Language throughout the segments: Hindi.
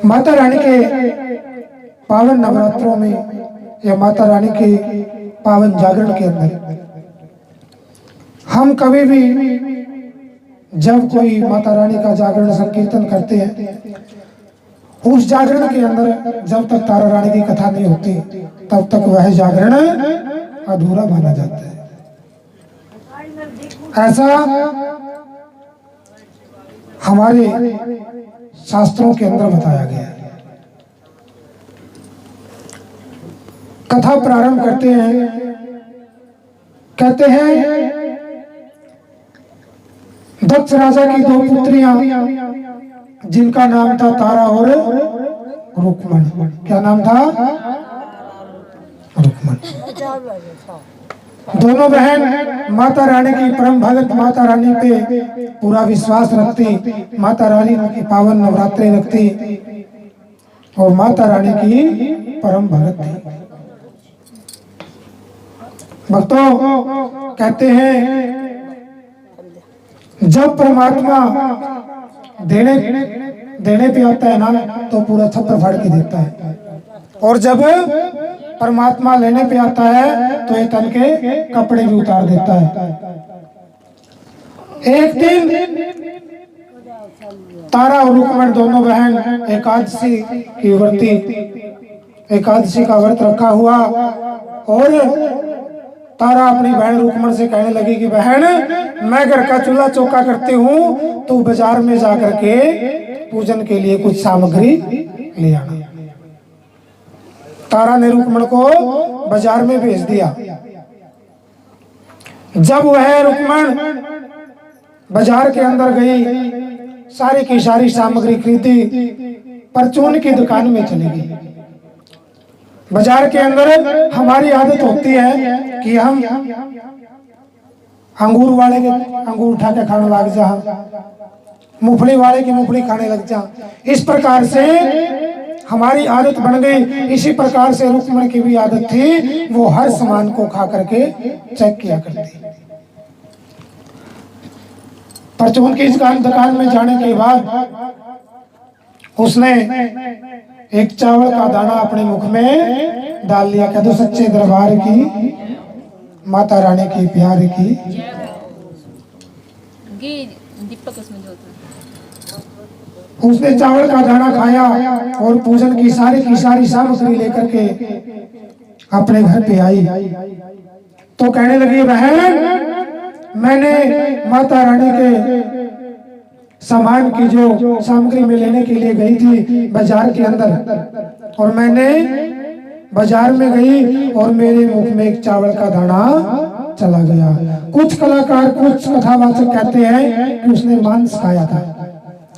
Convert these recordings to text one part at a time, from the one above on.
माता रानी के पावन नवरात्रों में या माता रानी के पावन जागरण के अंदर हम कभी भी जब कोई माता रानी का जागरण संकीर्तन करते हैं, उस जागरण के अंदर जब तक तारा रानी की कथा नहीं होती तब तक वह जागरण अधूरा माना जाता है। ऐसा हमारे शास्त्रों के अंदर बताया गया है। कथा प्रारंभ करते हैं, कहते हैं दक्ष राजा की दो पुत्रियां जिनका नाम था तारा और रुक्मण। क्या नाम था? रुक्मण। दोनों बहन माता रानी की परम भगत, माता रानी पे पूरा विश्वास रखती, माता रानी की पावन नवरात्रि रखती और माता रानी की परम भगत थी। भक्तों, कहते हैं जब परमात्मा देने पे आता है ना तो पूरा छप्पर फाड़ के देता है, और जब परमात्मा लेने पे आता है तो ये तन के कपड़े भी उतार देता है। एक दिन तारा और रुक्मण दोनों बहन एकादशी का व्रत रखा हुआ, और तारा अपनी बहन रुक्मण से कहने लगी कि बहन, मैं घर का चूल्हा चौका करती हूँ, तो बाजार में जाकर के पूजन के लिए कुछ सामग्री ले आना। तारा ने रुक्मण को बाजार में भेज दिया। जब वह रुक्मण बाजार के अंदर गई, सारी की सारी सामग्री खरीदी, परचून की दुकान में चली गई। बाजार के अंदर हमारी आदत होती है कि हम अंगूर वाले के अंगूर उठा के खाने लग जा, मूंगफली वाले की मूंगफली खाने लग जा। इस प्रकार से हमारी आदत बन गई। इसी प्रकार से रुक्मण की भी आदत थी, वो हर सामान को खा करके चेक किया करती। परचून की दुकान में जाने के बाद उसने एक चावल का दाना अपने मुख में डाल लिया। कहते सच्चे दरबार की, माता रानी की प्यार की। उसने चावल का दाना खाया और पूजन की सारी सामग्री लेकर के अपने घर पे आई, तो कहने लगी बहन, मैंने माता रानी के सामान की जो सामग्री में लेने के लिए गई थी बाजार के अंदर, और मैंने बाजार में गई और मेरे मुख में एक चावल का दाना चला गया। कुछ कलाकार, कुछ कथावाचक कहते हैं कि उसने मांस खाया था।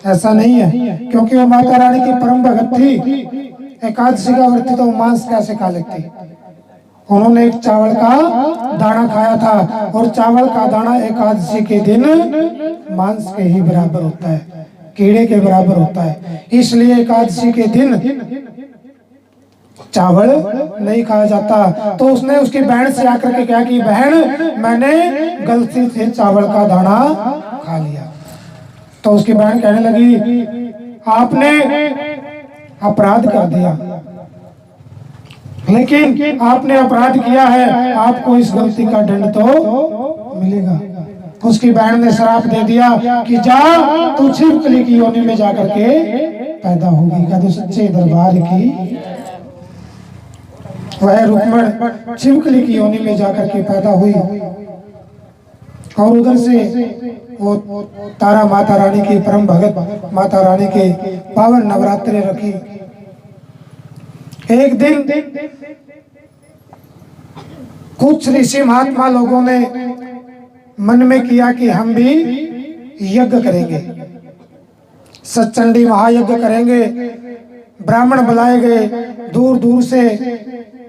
ऐसा नहीं है, क्योंकि वो माता रानी की परम भगत थी। एकादशी का व्रत तो मांस कैसे खा लेती? उन्होंने एक चावल का दाना खाया था, और चावल का दाना एकादशी के दिन मांस के ही बराबर होता है, कीड़े के बराबर होता है। इसलिए एकादशी के दिन चावल नहीं खाया जाता। तो उसने उसकी बहन से आकर के कहा कि बहन, मैंने गलती से चावल का दाना खा लिया। तो उसकी बहन कहने लगी, आपने अपराध कर दिया, लेकिन आपने अपराध किया है, आपको इस गलती का दंड तो मिलेगा। उसकी बहन ने श्राप दे दिया कि जा, तू छिपकली की योनि में जाकर के पैदा होगी। कहते सच्चे दरबार की, वह रुक्मण छिपकली की योनि में जाकर के पैदा हुई, और उधर से वो तारा माता रानी की परम भगत, माता रानी के पावन नवरात्रि रखी। एक दिन कुछ ऋषि महात्मा लोगों ने मन में किया कि हम भी यज्ञ करेंगे, सचंडी महायज्ञ करेंगे। ब्राह्मण बुलाए गए, दूर दूर से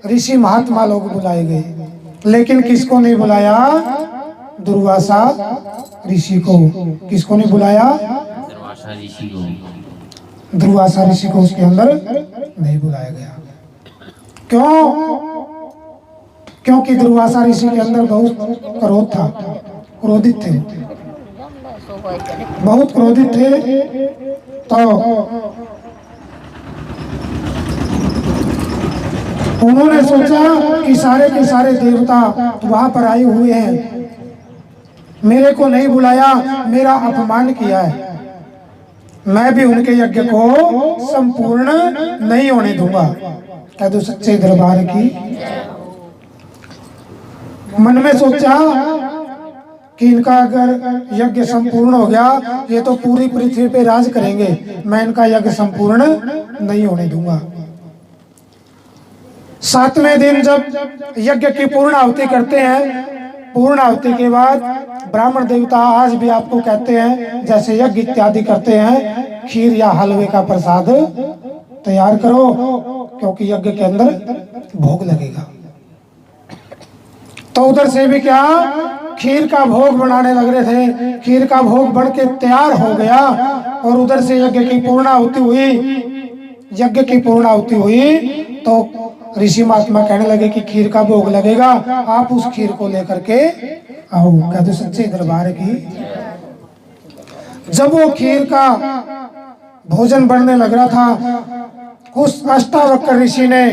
ऋषि महात्मा लोग बुलाए गए, लेकिन किसको नहीं बुलाया? दुर्वासा ऋषि को। किसको नहीं बुलाया? दुर्वासा ऋषि को उसके अंदर नहीं बुलाया गया। क्यों? क्योंकि दुर्वासा ऋषि के अंदर बहुत क्रोध था, क्रोधित थे, बहुत क्रोधित थे। तो उन्होंने सोचा कि सारे के सारे देवता वहां पर आए हुए हैं, मेरे को नहीं बुलाया, मेरा अपमान किया है, मैं भी उनके यज्ञ को संपूर्ण नहीं होने दूंगा। कह दो सच्चे दरबार की। मन में सोचा कि इनका अगर यज्ञ संपूर्ण हो गया, ये तो पूरी पृथ्वी पे राज करेंगे, मैं इनका यज्ञ संपूर्ण नहीं होने दूंगा। 7वें दिन जब यज्ञ की पूर्ण आहुति करते हैं, पूर्ण आहुति के बाद ब्राह्मण देवता आज भी आपको कहते हैं, जैसे यज्ञ इत्यादि करते हैं, खीर या हलवे का प्रसाद तैयार करो, क्योंकि यज्ञ के अंदर भोग लगेगा। तो उधर से भी क्या, खीर का भोग बनाने लग रहे थे, खीर का भोग बन के तैयार हो गया, और उधर से यज्ञ की पूर्णाहुति हुई। यज्ञ की पूर्णाहुति हुई तो ऋषि महात्मा कहने लगे कि खीर का भोग लगेगा, आप उस खीर को लेकर के आओ। कहते सच्चे दरबार की। जब वो खीर का भोजन बनने लग रहा था, उस अष्टावक्र ऋषि ने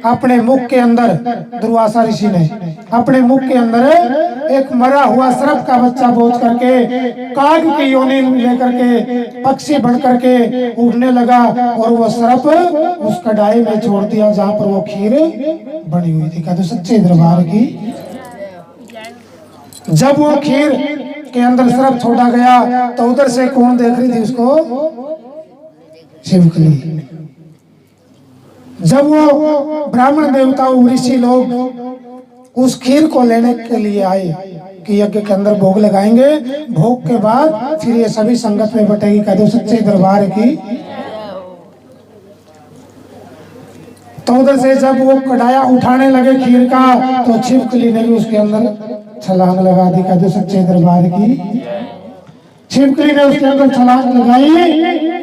अपने मुख के अंदर, दुर्वासा ऋषि ने अपने मुख के अंदर एक मरा हुआ सर्प का बच्चा बोझ करके, काग की योनि लेकर के पक्षी बन करके उड़ने लगा, और वो सर्प उस कढ़ाई में छोड़ दिया जहां पर वो खीर बनी हुई थी। कहते सच्चे दरबार की। जब वो खीर के अंदर सर्प छोड़ा गया तो उधर से कौन देख रही थी उसको? शिवकली। जब वो ब्राह्मण देवता ऋषि लोग उस खीर को लेने के लिए आए कि यज्ञ के अंदर भोग लगाएंगे, भोग के बाद फिर ये सभी संगत में बटेगी। कह दो सच्चे दरबार की। तो उधर से जब वो कढ़ाया उठाने लगे खीर का, तो छिपकली ने भी उसके अंदर छलांग लगा दी। कह दो सच्चे दरबार की। छिपकली ने उसके अंदर छलांग लगाई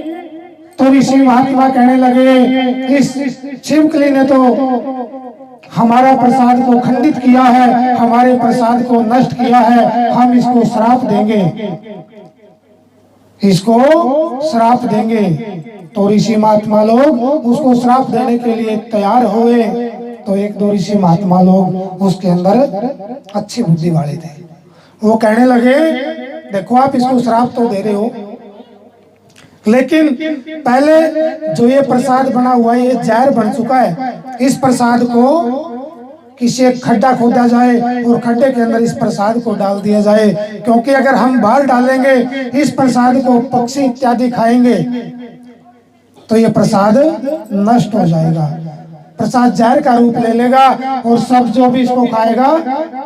तो ऋषि महात्मा कहने लगे, इस छिपकली ने तो हमारा प्रसाद को खंडित किया है, हमारे प्रसाद को नष्ट किया है, हम इसको श्राप देंगे, इसको श्राप देंगे। तो ऋषि महात्मा लोग उसको श्राप देने के लिए तैयार हुए। तो एक दो ऋषि महात्मा लोग उसके अंदर अच्छी बुद्धि वाले थे, वो कहने लगे, देखो आप इसको श्राप तो दे रहे हो, लेकिन पहले जो ये प्रसाद बना हुआ है, ये जहर बन चुका है, इस प्रसाद को किसी एक खड्डा खोदा जाए और खड्डे के अंदर इस प्रसाद को डाल दिया जाए, क्योंकि अगर हम बाहर डालेंगे, इस प्रसाद को पक्षी इत्यादि खाएंगे तो ये प्रसाद नष्ट हो जाएगा, प्रसाद जहर का रूप ले लेगा, और सब जो भी इसको खाएगा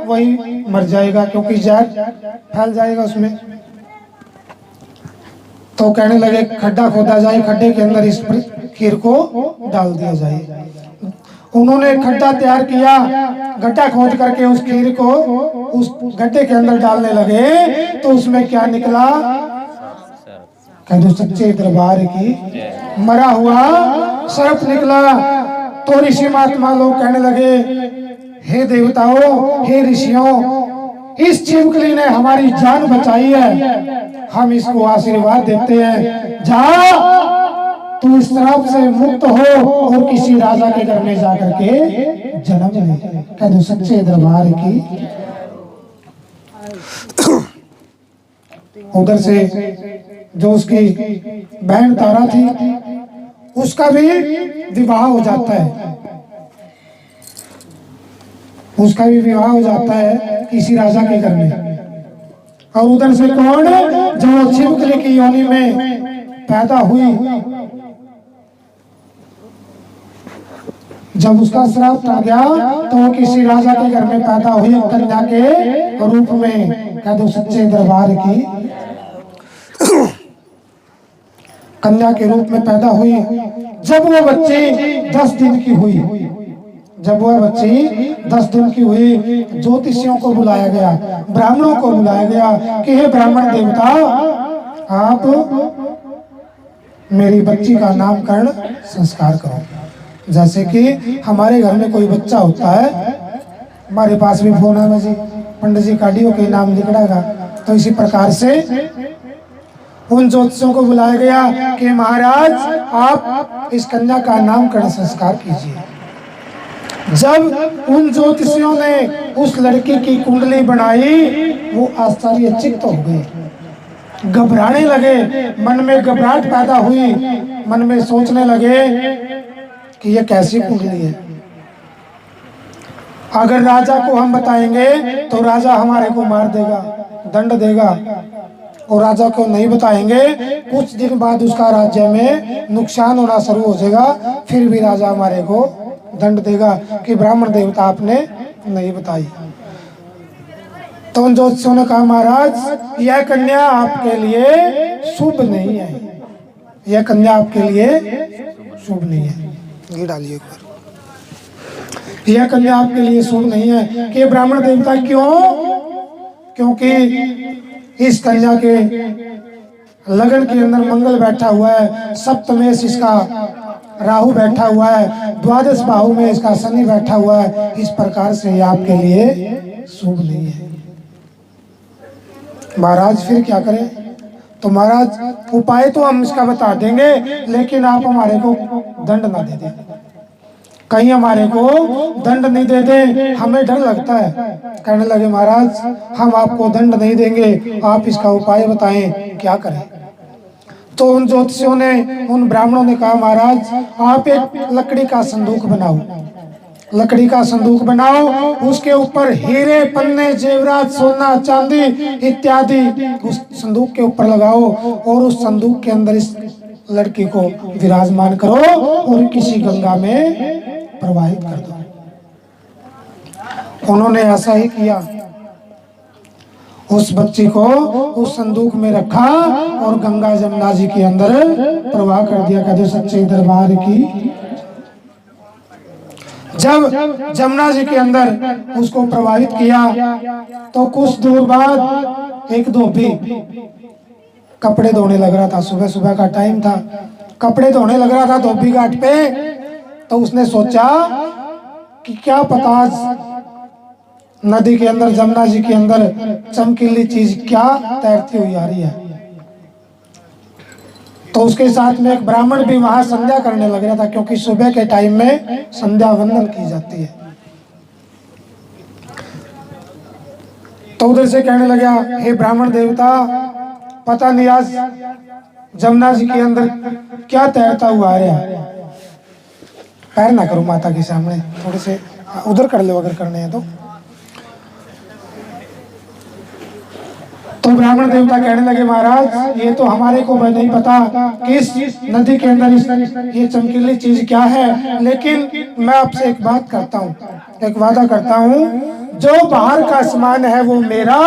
वही मर जाएगा, क्योंकि जहर फैल जाएगा उसमें। तो कहने लगे खड्डा खोदा जाए, खड्डे के अंदर इस खीर को डाल दिया जाए। उन्होंने खड्डा तैयार किया, गड्ढा खोद करके उस खीर को उस गड्ढे के अंदर डालने लगे, तो उसमें क्या निकला? कह दो सच्चे दरबार की। मरा हुआ सर्प निकला। तो ऋषि महात्मा लोग कहने लगे, हे देवताओं, हे ऋषियों, इस छिपकली ने हमारी जान बचाई है, हम इसको आशीर्वाद देते हैं, जा तू इस श्राप से मुक्त हो और किसी राजा के घर में जाकर के जन्म ले। कह दो सच्चे दरबार की। उधर से जो उसकी बहन तारा थी, उसका भी विवाह हो जाता है, उसका भी विवाह हो जाता है किसी राजा के घर में। और उधर से कौन, जो छिपकली की योनि में पैदा हुई, जब उसका श्राप टल गया तो वो किसी राजा के घर में पैदा हुई, कन्या के रूप में। कह दो सच्चे दरबार की। कन्या के रूप में पैदा हुई। जब वो बच्ची 10 दिन की हुई, जब वह बच्ची 10 दिन की हुई, ज्योतिषियों को बुलाया गया, ब्राह्मणों को बुलाया गया कि हे ब्राह्मण देवता, आप मेरी बच्ची का नामकरण संस्कार करो। जैसे कि हमारे घर में कोई बच्चा होता है, हमारे पास भी फोन है जी, पंडित जी काडियो के नाम लिखड़ेगा, तो इसी प्रकार से उन ज्योतिषियों को बुलाया गया कि महाराज आप इस कन्या का नामकरण संस्कार कीजिए। जब उन ज्योतिषियों ने उस लड़की की कुंडली बनाई, वो आश्चर्यचकित हो गए, घबराने लगे, मन में घबराहट पैदा हुई, मन में सोचने लगे कि ये कैसी कुंडली है। अगर राजा को हम बताएंगे तो राजा हमारे को मार देगा, दंड देगा, और राजा को नहीं बताएंगे, कुछ दिन बाद उसका राज्य में नुकसान होना शुरू हो जाएगा, फिर भी राजा हमारे को दंड देगा कि ब्राह्मण देवता आपने नहीं बताई। तो उन ज्योतिषियों ने कहा, महाराज यह कन्या आपके लिए शुभ नहीं है, यह कन्या आपके लिए शुभ नहीं है। घी डालिए एक बार। यह कन्या आपके लिए शुभ नहीं है। कि ब्राह्मण देवता क्यों? क्योंकि इस कन्या के लगन के अंदर मंगल बैठा हुआ है, सप्तमेश इसका राहु बैठा हुआ है, द्वादश बाहु में इसका शनि बैठा हुआ है, इस प्रकार से ये आपके लिए शुभ नहीं है। महाराज फिर क्या करें? तो महाराज उपाय तो हम इसका बता देंगे, लेकिन आप हमारे को दंड ना दे दें, कहीं हमारे को दंड नहीं दे दें, हमें डर लगता है। कहने लगे, महाराज हम आपको दंड नहीं देंगे, आप इसका उपाय बताएं, क्या करें? तो उन ज्योतिषियों ने, उन ब्राह्मणों ने कहा, महाराज आप एक लकड़ी का संदूक बनाओ, लकड़ी का संदूक बनाओ, उसके ऊपर हीरे, पन्ने, जेवरात, सोना, चांदी इत्यादि उस संदूक के ऊपर लगाओ, और उस संदूक के अंदर इस लड़की को विराजमान करो और किसी गंगा में प्रवाहित कर दो। उन्होंने ऐसा ही किया, उस बच्ची को उस संदूक में रखा और गंगा जमुना जी के अंदर प्रवाह कर दिया। कहते सच्चे दरबार की। जब जमुना जी के अंदर उसको प्रवाहित किया तो कुछ दूर बाद एक धोबी कपड़े धोने लग रहा था, सुबह सुबह का टाइम था, कपड़े धोने लग रहा था धोबी घाट पे। तो उसने सोचा कि क्या पता नदी के अंदर, जमुना जी के अंदर चमकीली चीज क्या तैरती हुई आ रही है। तो उसके साथ में एक ब्राह्मण भी वहां संध्या करने लग रहा था, क्योंकि सुबह के टाइम में संध्या वंदन की जाती है। तो उधर से कहने लगा, हे ब्राह्मण देवता, पता नहीं आज जमुना जी के अंदर क्या तैरता हुआ आ रहा है। पैर ना करो माता के सामने, थोड़े से उधर कर लो अगर करने हैं तो। तो ब्राह्मण देवता कहने लगे, महाराज ये तो हमारे को नहीं पता किस नदी के अंदर ये चमकीली चीज क्या है, लेकिन मैं आपसे एक बात करता हूँ, एक वादा करता हूँ, जो बाहर का सामान है वो मेरा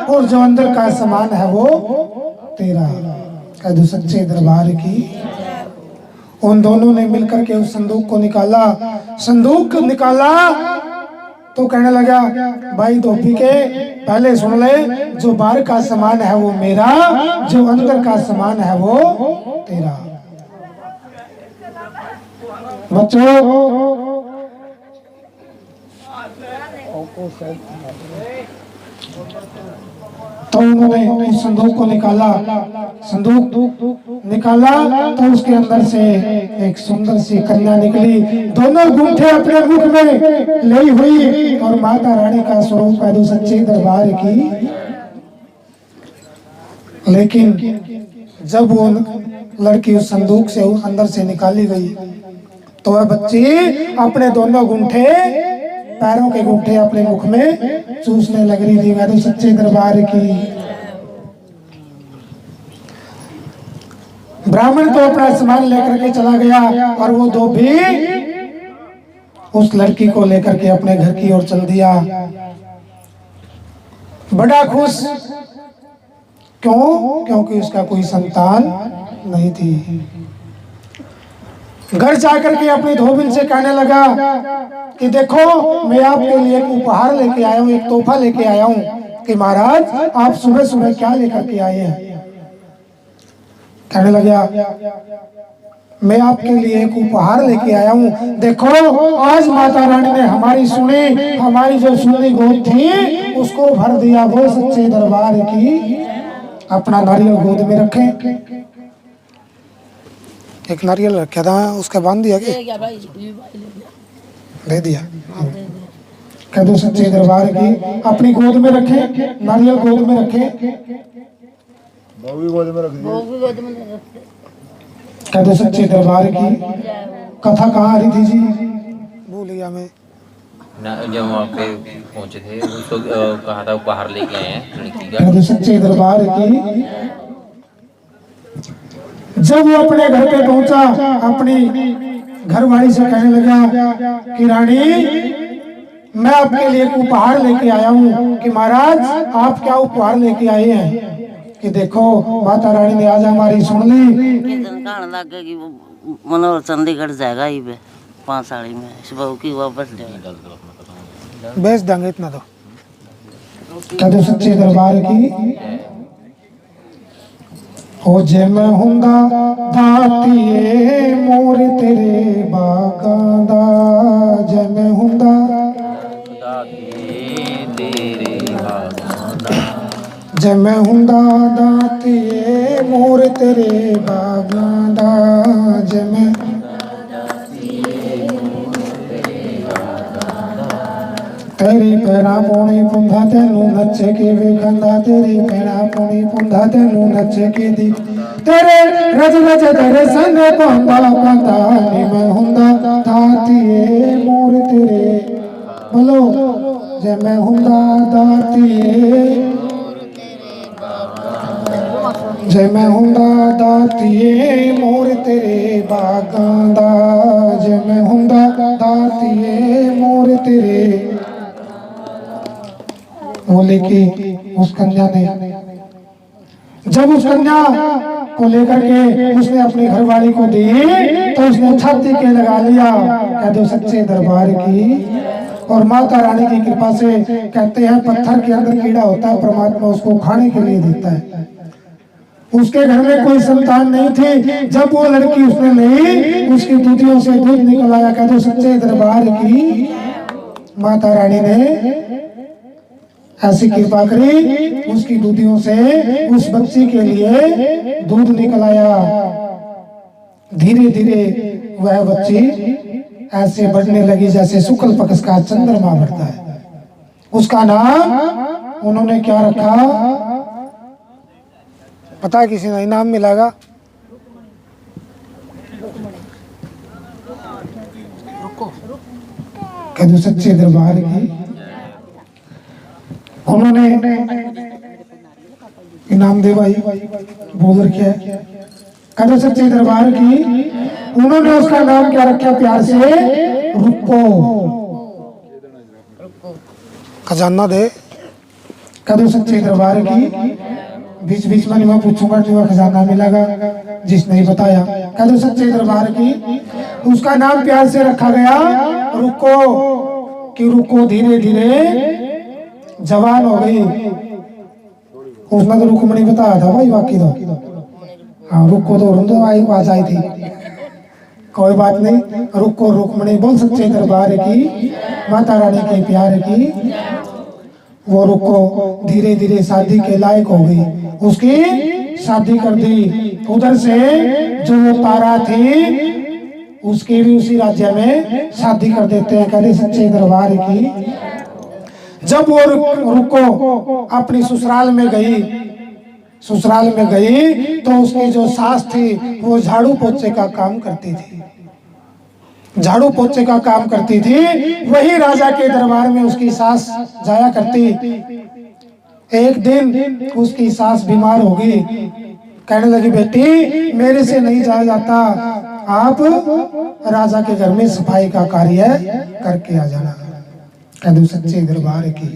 और जो अंदर का सामान है वो तेरा। कह दो सच्चे दरबार की। उन दोनों ने मिलकर के उस संदूक को निकाला, संदूक निकाला तो कहने लगा, भाई धोबी के पहले सुन ले, जो बाहर का सामान है वो मेरा, जो अंदर का सामान है वो तेरा। बच्चों तो उन्होंने इस संदूक को निकाला, संदूक निकाला तो उसके अंदर से एक सुंदर सी कन्या निकली, दोनों गुंठे अपने मुख में ली हुई और माता रानी का स्वरूप है, सच्चे दरबार की। लेकिन जब वो लड़की उस संदूक से अंदर से निकाली गई तो वह बच्ची अपने दोनों गुंठे, पैरों के गुंठे अपने मुख में चूसने लग रही थी। मैं तो सच्चे दरबार की। ब्राह्मण तो अपना सामान लेकर के चला गया और वो धोबी उस लड़की को लेकर के अपने घर की ओर चल दिया, बड़ा खुश। क्यों? क्योंकि उसका कोई संतान नहीं थी। घर जाकर के अपनी धोबिन से कहने लगा कि देखो मैं आपके लिए एक उपहार लेके आया हूँ, एक तोहफा लेके आया हूँ। कि महाराज आप सुबह सुबह क्या लेकर के आए हैं? कहने लगा, मैं आपके लिए एक उपहार लेके आया हूँ, देखो आज माता रानी ने हमारी सुनी, हमारी जो सुनी गोद थी उसको भर दिया। वो सच्चे दरबार की। अपना नारियल गोद में रखे, एक नारियल रखा था उसका बांध दिया कि दे दिया। कह दो सच्चे दरबार की अपनी गोद में रखे, नारियल गोद में रखे, गोद में रख दिया। कह दो सच्चे दरबार की कथा कहाँ आ रही थी जी, भूल गया मैं। जब वहाँ पे पहुंचे थे उसको कहा था उपहार लेके आए हैं लड़की का। कह दो सच्चे दरबार की जब वो अपने घर पे पहुंचा, अपनी घरवाली से कहने लगा कि रानी मैं आपके लिए एक उपहार लेके आया हूँ। कि महाराज आप क्या उपहार लेके आए हैं? कि देखो माता रानी ने आज हमारी सुन ली। मनोहर चंडीगढ़ जाएगा ही 5 साड़ी में बहू की वापस बेच देंगे इतना तो। कह दो सच्चे दरबार की हो जे मैं हुंदा दातिए मोर तेरे बागां दा, जे मैं हुंदा जे मैं हुंदा दातिए मोर तेरे बागां दा, जे मैं तेरी पैरा पौनी पुंधा तेनू नचे के वेखंदा, तेरी पैरा पौनी पुंधा तेनू नचे के दी, तेरे रज रज तेरे संग पांदा पांदा नी मैं हुंदा दातिए मोर तेरे, बोलो जे मैं हुंदा दातिए, जे मैं हुंदा दातिए मोर तेरे बागां दा, जे मैं हुंदा दातिए मोर तेरे। वो लेके उस कन्या ने, जब उस कन्या को लेकर के उसने अपनी घरवाली को दी तो उसने छाती के लगा लिया। कह दो सच्चे दरबार की। और माता रानी की कृपा से कहते हैं पत्थर के अंदर कीड़ा होता है, परमात्मा उसको खाने के लिए देता है। उसके घर में कोई संतान नहीं थी, जब वो लड़की उसने ली उसकी दूधियों से दूध निकल आया। कह दो सच्चे दरबार की। माता रानी ने ऐसी कृपा करी, उसकी दूधियों से उस बच्ची के लिए दूध निकल आया। धीरे धीरे वह बच्ची ऐसे बढ़ने लगी जैसे शुक्ल पक्ष का चंद्रमा बढ़ता है। उसका नाम उन्होंने क्या रखा पता है? किसी ने इनाम मिलेगा? कह दो सच्चे दरबार की। उन्होंने इनाम दे भाई बोल रखे है। कह दो सच्चे दरबार की। उन्होंने उसका नाम क्या रखा प्यार से? रुको। खजाना दे। कह दो सच्चे दरबार की। बीच बीच में मैं पूछूंगा जो खजाना मिलेगा जिसने ही बताया। कह दो सच्चे दरबार की। उसका नाम प्यार से रखा गया रुको। कि रुको धीरे धीरे जवान हो गई। उसने तो रुकमणी बताया था भाई, बाकी तो हाँ रुको तो रुंदो आई आवाज आई थी। कोई बात नहीं, रुको रुकमणी बोल सच्चे दरबार की। माता रानी के प्यार की। वो रुको धीरे धीरे शादी के लायक हो गई। उसकी शादी कर दी। उधर से जो वो तारा थी उसकी भी उसी राज्य में शादी कर देते हैं। कहते सच्चे दरबार की। जब वो रुको अपनी ससुराल में गई, ससुराल में गई तो उसकी जो सास थी वो झाड़ू पोछे का काम करती थी। झाड़ू पोछे का काम करती थी। वही राजा के दरबार में उसकी सास जाया करती। एक दिन उसकी सास बीमार हो गई। कहने लगी बेटी मेरे से नहीं जाया जाता, आप राजा के घर में सफाई का कार्य करके आ जाना। कह दो सच्चे दरबार की।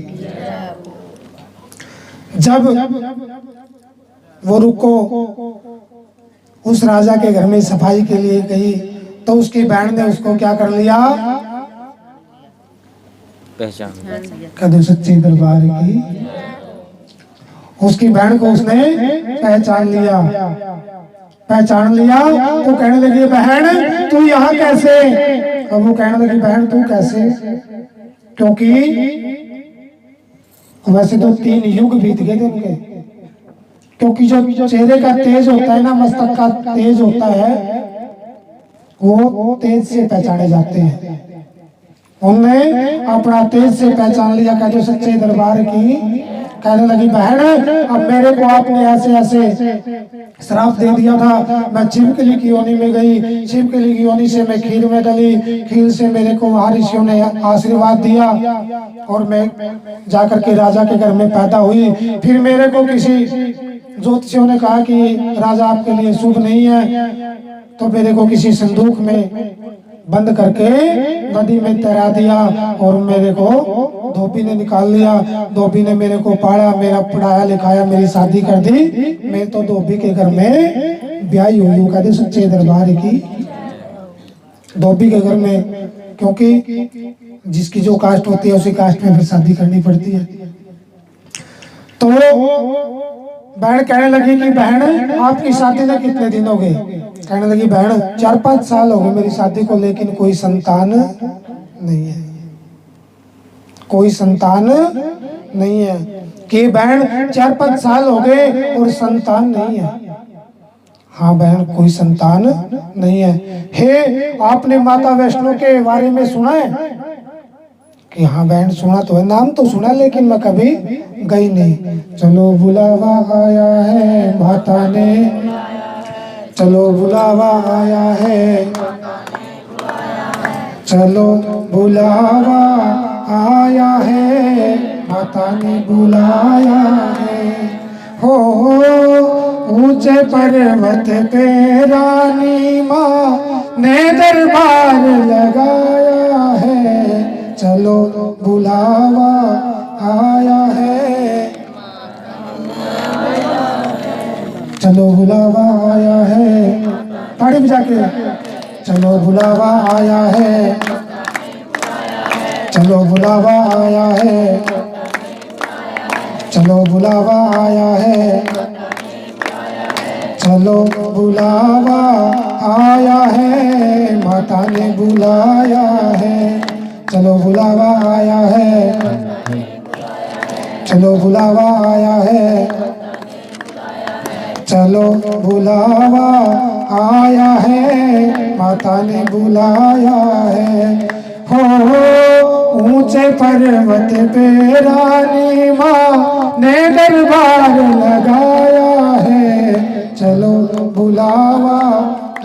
जब वो रुको उस राजा के घर में सफाई के लिए गई तो उसकी बहन ने उसको क्या कर लिया? पहचान। कह दो सच्चे दरबार की। उसकी बहन को उसने पहचान लिया। पहचान लिया तो कहने लगी बहन तू यहाँ कैसे? और वो कहने लगी बहन तू कैसे? क्योंकि वैसे तो 3 युग बीत गए थे उनके। क्योंकि जो चेहरे का तेज होता है ना, मस्तक का तेज होता है, वो तेज से पहचाने जाते हैं। उनने अपना तेज से पहचान लिया, कहते सच्चे दरबार की। कहने लगी बहन अब मेरे को आपने ऐसे ऐसे श्राप दे दिया था, मैं छिपकली की योनि में गई, छिपकली की योनि से मैं खीर में डली, खीर से मेरे को वहाँ ऋषियों ने आशीर्वाद दिया और मैं जाकर के राजा के घर में पैदा हुई। फिर मेरे को किसी ज्योतिषियों ने कहा कि राजा आपके लिए शुभ नहीं है, तो मेरे को किसी संदूक में बंद करके नदी में तैरा दिया और मेरे को धोबी ने निकाल लिया। धोबी ने मेरे को पाला, मेरा पढ़ाया लिखाया, मेरी शादी कर दी। मैं तो धोबी के घर में ब्याही हुई हूँ। कहते सच्चे दरबार की। धोबी के घर में, क्योंकि जिसकी जो कास्ट होती है उसी कास्ट में फिर शादी करनी पड़ती है। तो बहन कहने लगी कि बहन आपकी शादी में कितने दिन हो गए? कहने लगी बहन 4-5 साल हो गए मेरी शादी को, लेकिन कोई संतान नहीं है, कोई संतान नहीं है। कि बहन 4-5 साल हो गए और संतान नहीं है? हाँ बहन कोई संतान नहीं है। हे आपने माता वैष्णो के बारे में सुना है? कि हाँ बहन सुना तो है, नाम तो सुना लेकिन मैं कभी गई नहीं। चलो बुलावा आया है माता ने, चलो बुलावा आया है, चलो बुलावा आया है, माता ने बुलाया है। हो ऊंचे पर्वत पे रानी माँ ने दरबार लगाया है, चलो बुलावा आया है, चलो बुलावा आया है। ताड़ी बजा के चलो बुलावा आया है, चलो बुलावा आया है, चलो बुलावा आया है, चलो बुलावा आया है, माता ने बुलाया है, चलो बुलावा आया है, चलो बुलावा आया है, चलो बुलावा आया है, माता ने बुलाया है। हो ऊंचे पर्वत पे रानी माँ ने दरबार लगाया है, चलो बुलावा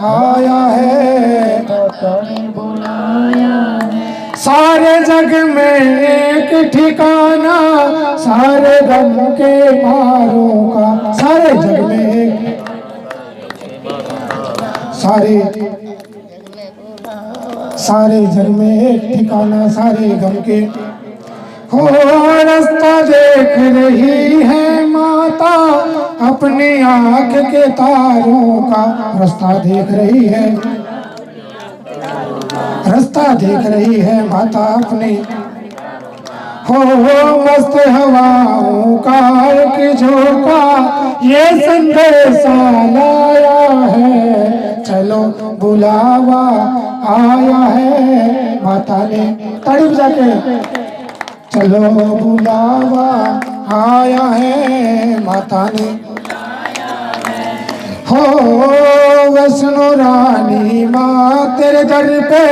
आया है, माता ने बुलाया है। सारे जग में एक ठिकाना, सारे गम के मारों का, सारे जग में एक, सारे जग में एक ठिकाना, सारे गम के। हो रास्ता देख रही है माता अपनी आंख के तारों का, रास्ता देख रही है, रास्ता देख रही है माता अपनी। हो मस्त हवाओं का एक झोंका ये संदेशा लाया है, चलो बुलावा आया है, माता ने ताड़ी बजा के चलो बुलावा आया है, माता ने। हो वैष्णो रानी माँ तेरे दर पे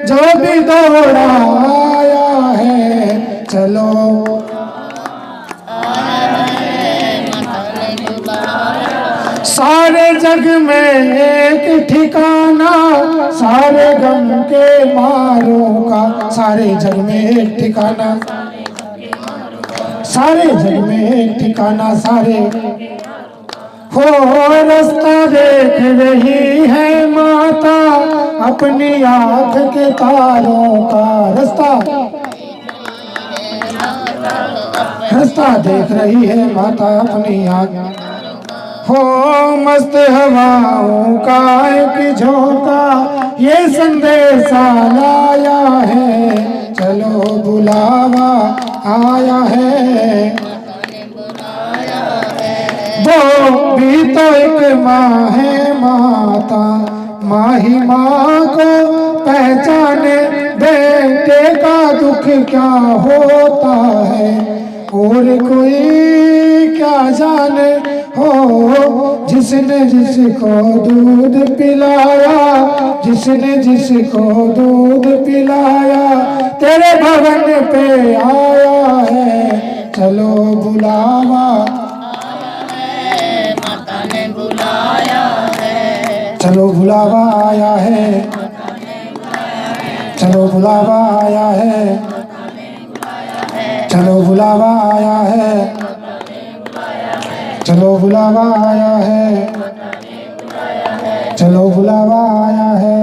जो भी दौड़ा आया है, चलो सारे जग में एक ठिकाना, सारे गम के मारों का, सारे जग में एक ठिकाना, सारे जग में एक ठिकाना, सारे। हो रास्ता देख रही है माता अपनी आँख के तारों का, रास्ता रास्ता देख रही है माता अपनी आँख। हो मस्त हवाओं का एक झोंका ये संदेशा लाया है, चलो बुलावा आया है। वो भी तो एक माँ है माता, माँ ही माँ को पहचाने, बेटे का दुख क्या होता है और कोई क्या जाने, हो जिसने जिसको दूध पिलाया, जिसने जिसको दूध पिलाया तेरे भवन पे आया है, चलो बुलावा माता ने बुलाया है, चलो बुलावा आया है, चलो बुलावा आया है, चलो बुलावा आया है, चलो बुलावा आया है, चलो बुलावा आया है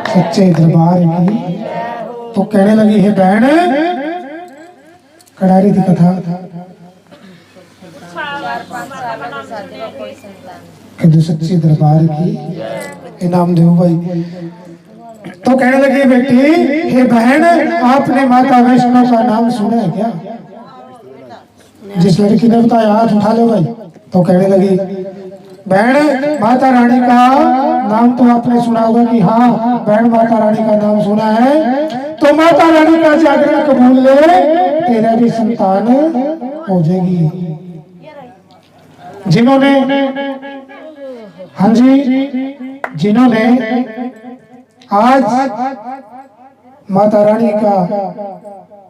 सच्चे दरबार की। तो कहने लगी है बहन, कड़ारी की कथा कि सच्चे दरबार की इनाम दो भाई। तो कहने लगी बेटी, हे बहन, आपने माता वैष्णो का नाम सुना है क्या? जिस लड़की ने बताया हाथ उठा लो भाई। तो कहने लगी बहन, माता रानी का नाम तो आपने सुना होगा कि हाँ बहन माता रानी का नाम सुना है। तो माता रानी का जागरण कबूल ले, तेरा भी संतान हो जाएगी। जिन्होंने, हाँ जी, जिन्होंने आज माता रानी का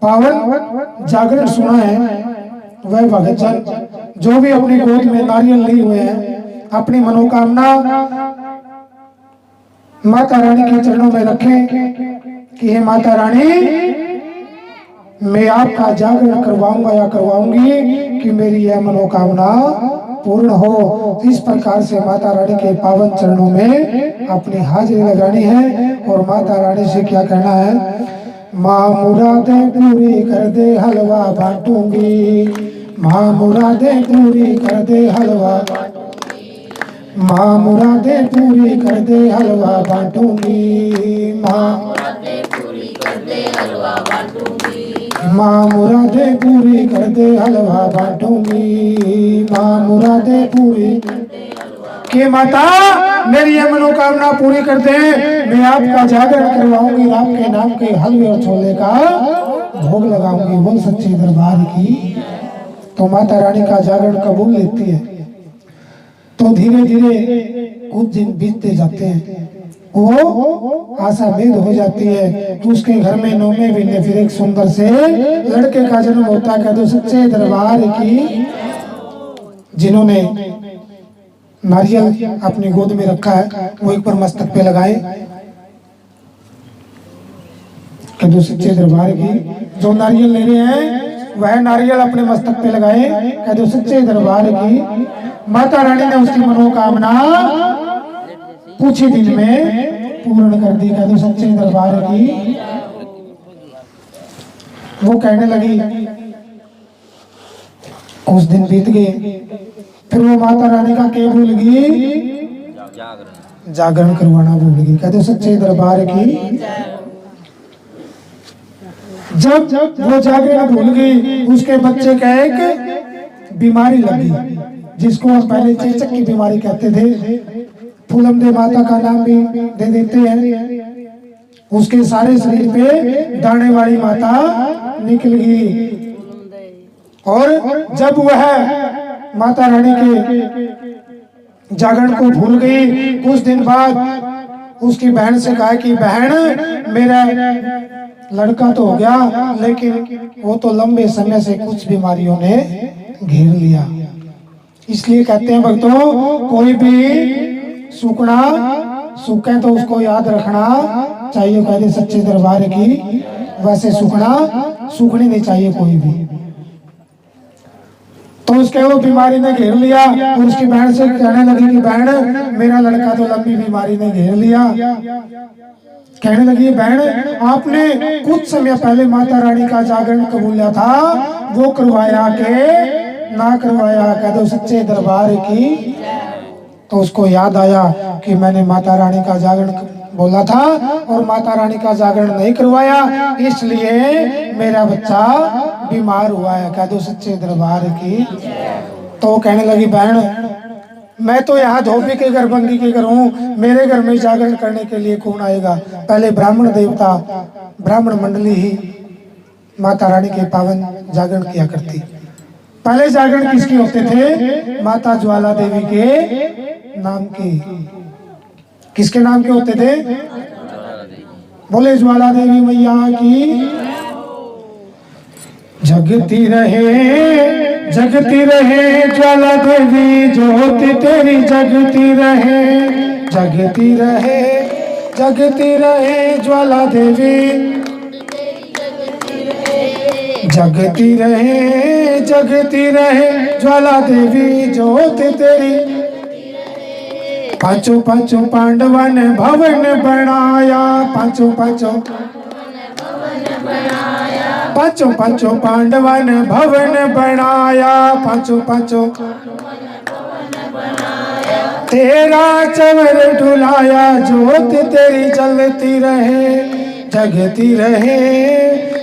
पावन जागरण सुना है, वह भगत जन जो भी अपनी गोद में नारियल लिए हुए हैं, अपनी मनोकामना माता रानी के चरणों में रखें कि हे माता रानी, मैं आपका जागरण करवाऊंगा या करवाऊंगी कि मेरी यह मनोकामना पूर्ण हो। इस प्रकार से माता रानी के पावन चरणों में अपनी हाजिरी लगानी है और माता रानी से क्या कहना है, माँ मुरादें पूरी कर दे हलवा बांटूंगी, माँ मुरादें पूरी कर दे हलवा, माँ मुरादें पूरी कर दे हलवा बांटूंगी, माँ मुरादें पूरी कर दे हलवा बांटूंगी, माँ मुरादें पूरी कर दे हलवा बांटूंगी, माँ मुरादें पूरी के माता मेरी यह मनोकामना पूरी कर दे, मैं आपका जागरण करवाऊंगी, आपके नाम के हलवे और छोले का भोग लगाऊंगी। बोल सच्चे दरबार की। तो माता रानी का जागरण कबूल लेती है। तो धीरे धीरे कुछ दिन बीतते जाते हैं, वो आशा भेद हो जाती है। तो उसके घर में 9वें महीने फिर एक सुंदर से लड़के का जन्म होता है। कहते सच्चे दरबार की। जिन्होंने नारियल अपनी गोद में रखा है वो एक बार मस्तक पे लगाए। कहते सच्चे दरबार की। जो नारियल ले रहे हैं वह नारियल अपने मस्तक पे लगाए। कहते सच्चे दरबार की। माता रानी ने उसकी मनोकामना कुछ ही दिन में पूर्ण कर दी। कहते सच्चे दरबार की। वो कहने लगी, कुछ दिन बीत गए, फिर वो माता रानी का क्या भूल गई, जागरण करवाना भूल गई। कहते सच्चे दरबार की। जब वो जागरण भूल गई, उसके बच्चे का एक बीमारी लगी, जिसको हम पहले चेचक की बीमारी कहते थे। फूलमदे माता का नाम भी दे देते हैं। उसके सारे शरीर पे दाने वाली माता निकल गई। और जब वह माता रानी के जागरण को भूल गई, कुछ दिन बाद उसकी बहन से कहा कि बहन, मेरा लड़का तो हो गया, लेकिन वो तो लंबे समय से कुछ बीमारियों ने घेर लिया। इसलिए कहते हैं भक्तों, कोई भी सूखना सूखे तो उसको याद रखना चाहिए। कहते सच्चे दरबार की। वैसे सूखनी नहीं चाहिए कोई भी। तो उसके वो बीमारी ने घेर लिया और उसकी बहन से कहने लगी कि बहन, मेरा लड़का तो लंबी बीमारी ने घेर लिया। कहने लगी, बहन, आपने कुछ समय पहले माता रानी का जागरण कबूलिया था, वो करवाया के ना करवाया। कह दो सच्चे दरबार की। तो उसको याद आया कि मैंने माता रानी का जागरण बोला था और माता रानी का जागरण नहीं करवाया, इसलिए मेरा बच्चा बीमार हुआ है। कह दो सच्चे दरबार की। तो कहने लगी, बहन, मैं तो यहाँ धोबी के घर, बंगी के घर हूँ, मेरे घर में जागरण करने के लिए कौन आएगा। पहले ब्राह्मण देवता, ब्राह्मण मंडली ही माता रानी के पावन जागरण किया करती। पहले जागरण किसके होते थे? माता ज्वाला देवी के नाम के। किसके नाम के होते थे? बोले ज्वाला देवी मैया की। जगती रहे ज्वाला देवी ज्योति तेरी, जगती रहे ज्वाला देवी, जगती रहे ज्वाला देवी ज्योति तेरी। पांचों पांडवा ने भवन बनाया, पांचों पांडवा ने भवन बनाया, पांचों तेरा चवर ढुलाया, ज्योत तेरी जलती रहे,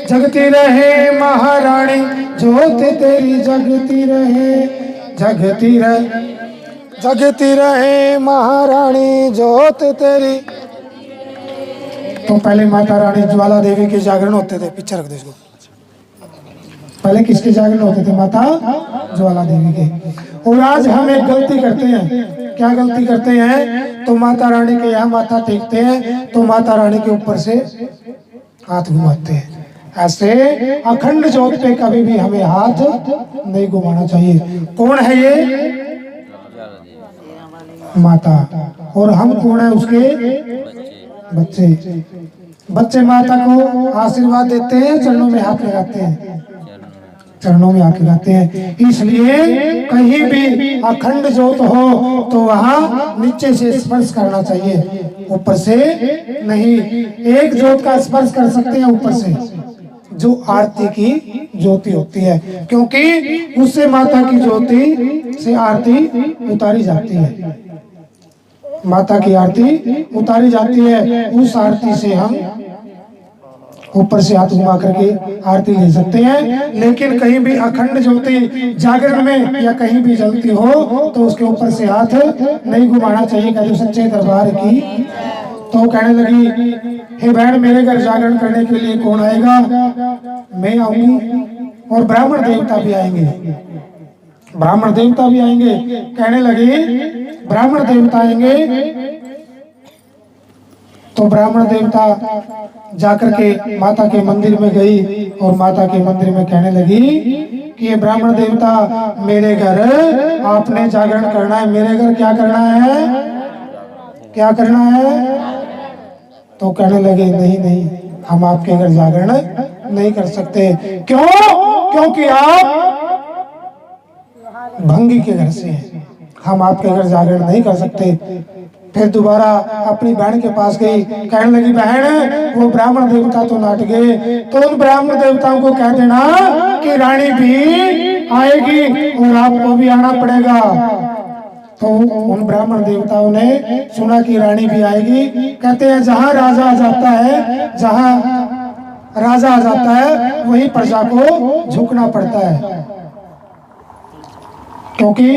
जगती रहे महारानी, ज्योत तेरी जगती रहे महारानी, ज्योत तेरी। तो पहले माता रानी ज्वाला देवी के जागरण होते थे। पीछे रख दो इसको। पहले किसके जागरण होते थे? माता ज्वाला देवी के। और आज हम एक गलती करते हैं। क्या गलती करते हैं? तो माता रानी के यहाँ माथा टेकते हैं तो माता रानी के ऊपर से हाथ घुमाते हैं। ऐसे अखंड ज्योत पे कभी भी हमें हाथ नहीं घुमाना चाहिए। कौन है ये? माता। और हम कौन है? उसके बच्चे माता को आशीर्वाद देते हैं, चरणों में हाथ लगाते हैं, इसलिए कहीं भी अखंड ज्योत हो तो वहाँ नीचे से स्पर्श करना चाहिए, ऊपर से नहीं। एक ज्योत का स्पर्श कर सकते हैं ऊपर से, जो आरती की ज्योति होती है, क्योंकि उससे माता की ज्योति से आरती उतारी जाती है। माता की आरती उतारी जाती है, उस आरती से हम ऊपर से हाथ घुमा करके आरती ले सकते हैं। लेकिन कहीं भी अखंड ज्योति जागरण में या कहीं भी जलती हो तो उसके ऊपर से हाथ नहीं घुमाना चाहिए। कहते सच्चे दरबार की। तो कहने लगी, हे बहन, मेरे घर जागरण करने के लिए कौन आएगा? मैं आऊंगी और ब्राह्मण देवता भी आएंगे। कहने लगी ब्राह्मण देवता आएंगे। तो ब्राह्मण देवता जाकर के माता के मंदिर में गई और माता के मंदिर में कहने लगी कि ये ब्राह्मण देवता, मेरे घर आपने जागरण करना है। मेरे घर क्या करना है? तो कहने लगे, नहीं, हम आपके घर जागरण नहीं कर सकते। क्यों? क्योंकि आप भंगी के घर से हैं, हम आपके घर जागरण नहीं कर सकते। फिर दोबारा अपनी बहन के पास गई, कहने लगी, बहन, वो ब्राह्मण देवता तो नाट गए, तो उन ब्राह्मण देवताओं को कह देना कि रानी भी आएगी और आपको भी आना पड़ेगा। तो उन ब्राह्मण देवताओं ने सुना कि रानी भी आएगी। कहते हैं, जहाँ राजा आ जाता है वहीं प्रजा को झुकना पड़ता है, क्योंकि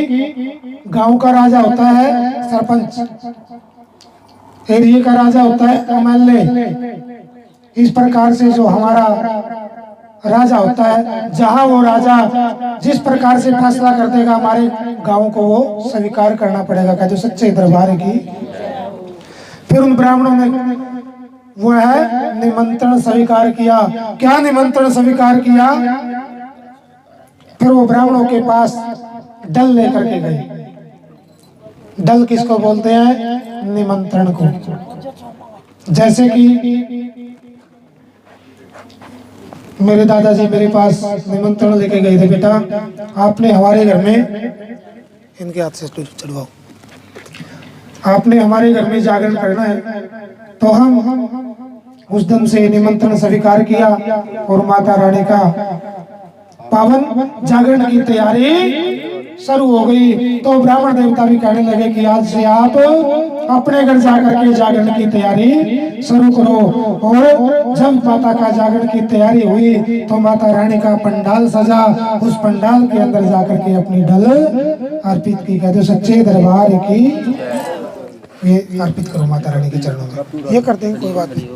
गांव का राजा होता है सरपंच, एरिया का राजा होता है एमएलए। इस प्रकार से जो हमारा राजा होता है, जहां वो राजा जिस प्रकार से फैसला कर देगा, हमारे गांव को वो स्वीकार करना पड़ेगा। कहते सच्चे दरबार की। फिर उन ब्राह्मणों ने वो है निमंत्रण स्वीकार किया। क्या निमंत्रण स्वीकार किया? फिर वो ब्राह्मणों के पास दल लेकर के गए। दल किसको बोलते हैं? निमंत्रण को। जैसे कि मेरे दादाजी मेरे पास निमंत्रण लेके गए थे, बेटा आपने हमारे घर में, इनके हाथ से चढ़वाओ, आपने हमारे घर में जागरण करना है। तो हम उस दिन से निमंत्रण स्वीकार किया और माता रानी का पावन जागरण की तैयारी शुरू हो गई। तो ब्राह्मण देवता भी कहने लगे कि आज से आप अपने घर जाकर के जागरण की तैयारी शुरू करो। और जब माता का जागरण की तैयारी हुई तो माता रानी का पंडाल सजा, उस पंडाल के अंदर जाकर के अपनी ढल अर्पित की। कहते सच्चे दरबार की। ये अर्पित करो माता रानी के चरणों में, ये करते हैं, कोई बात नहीं।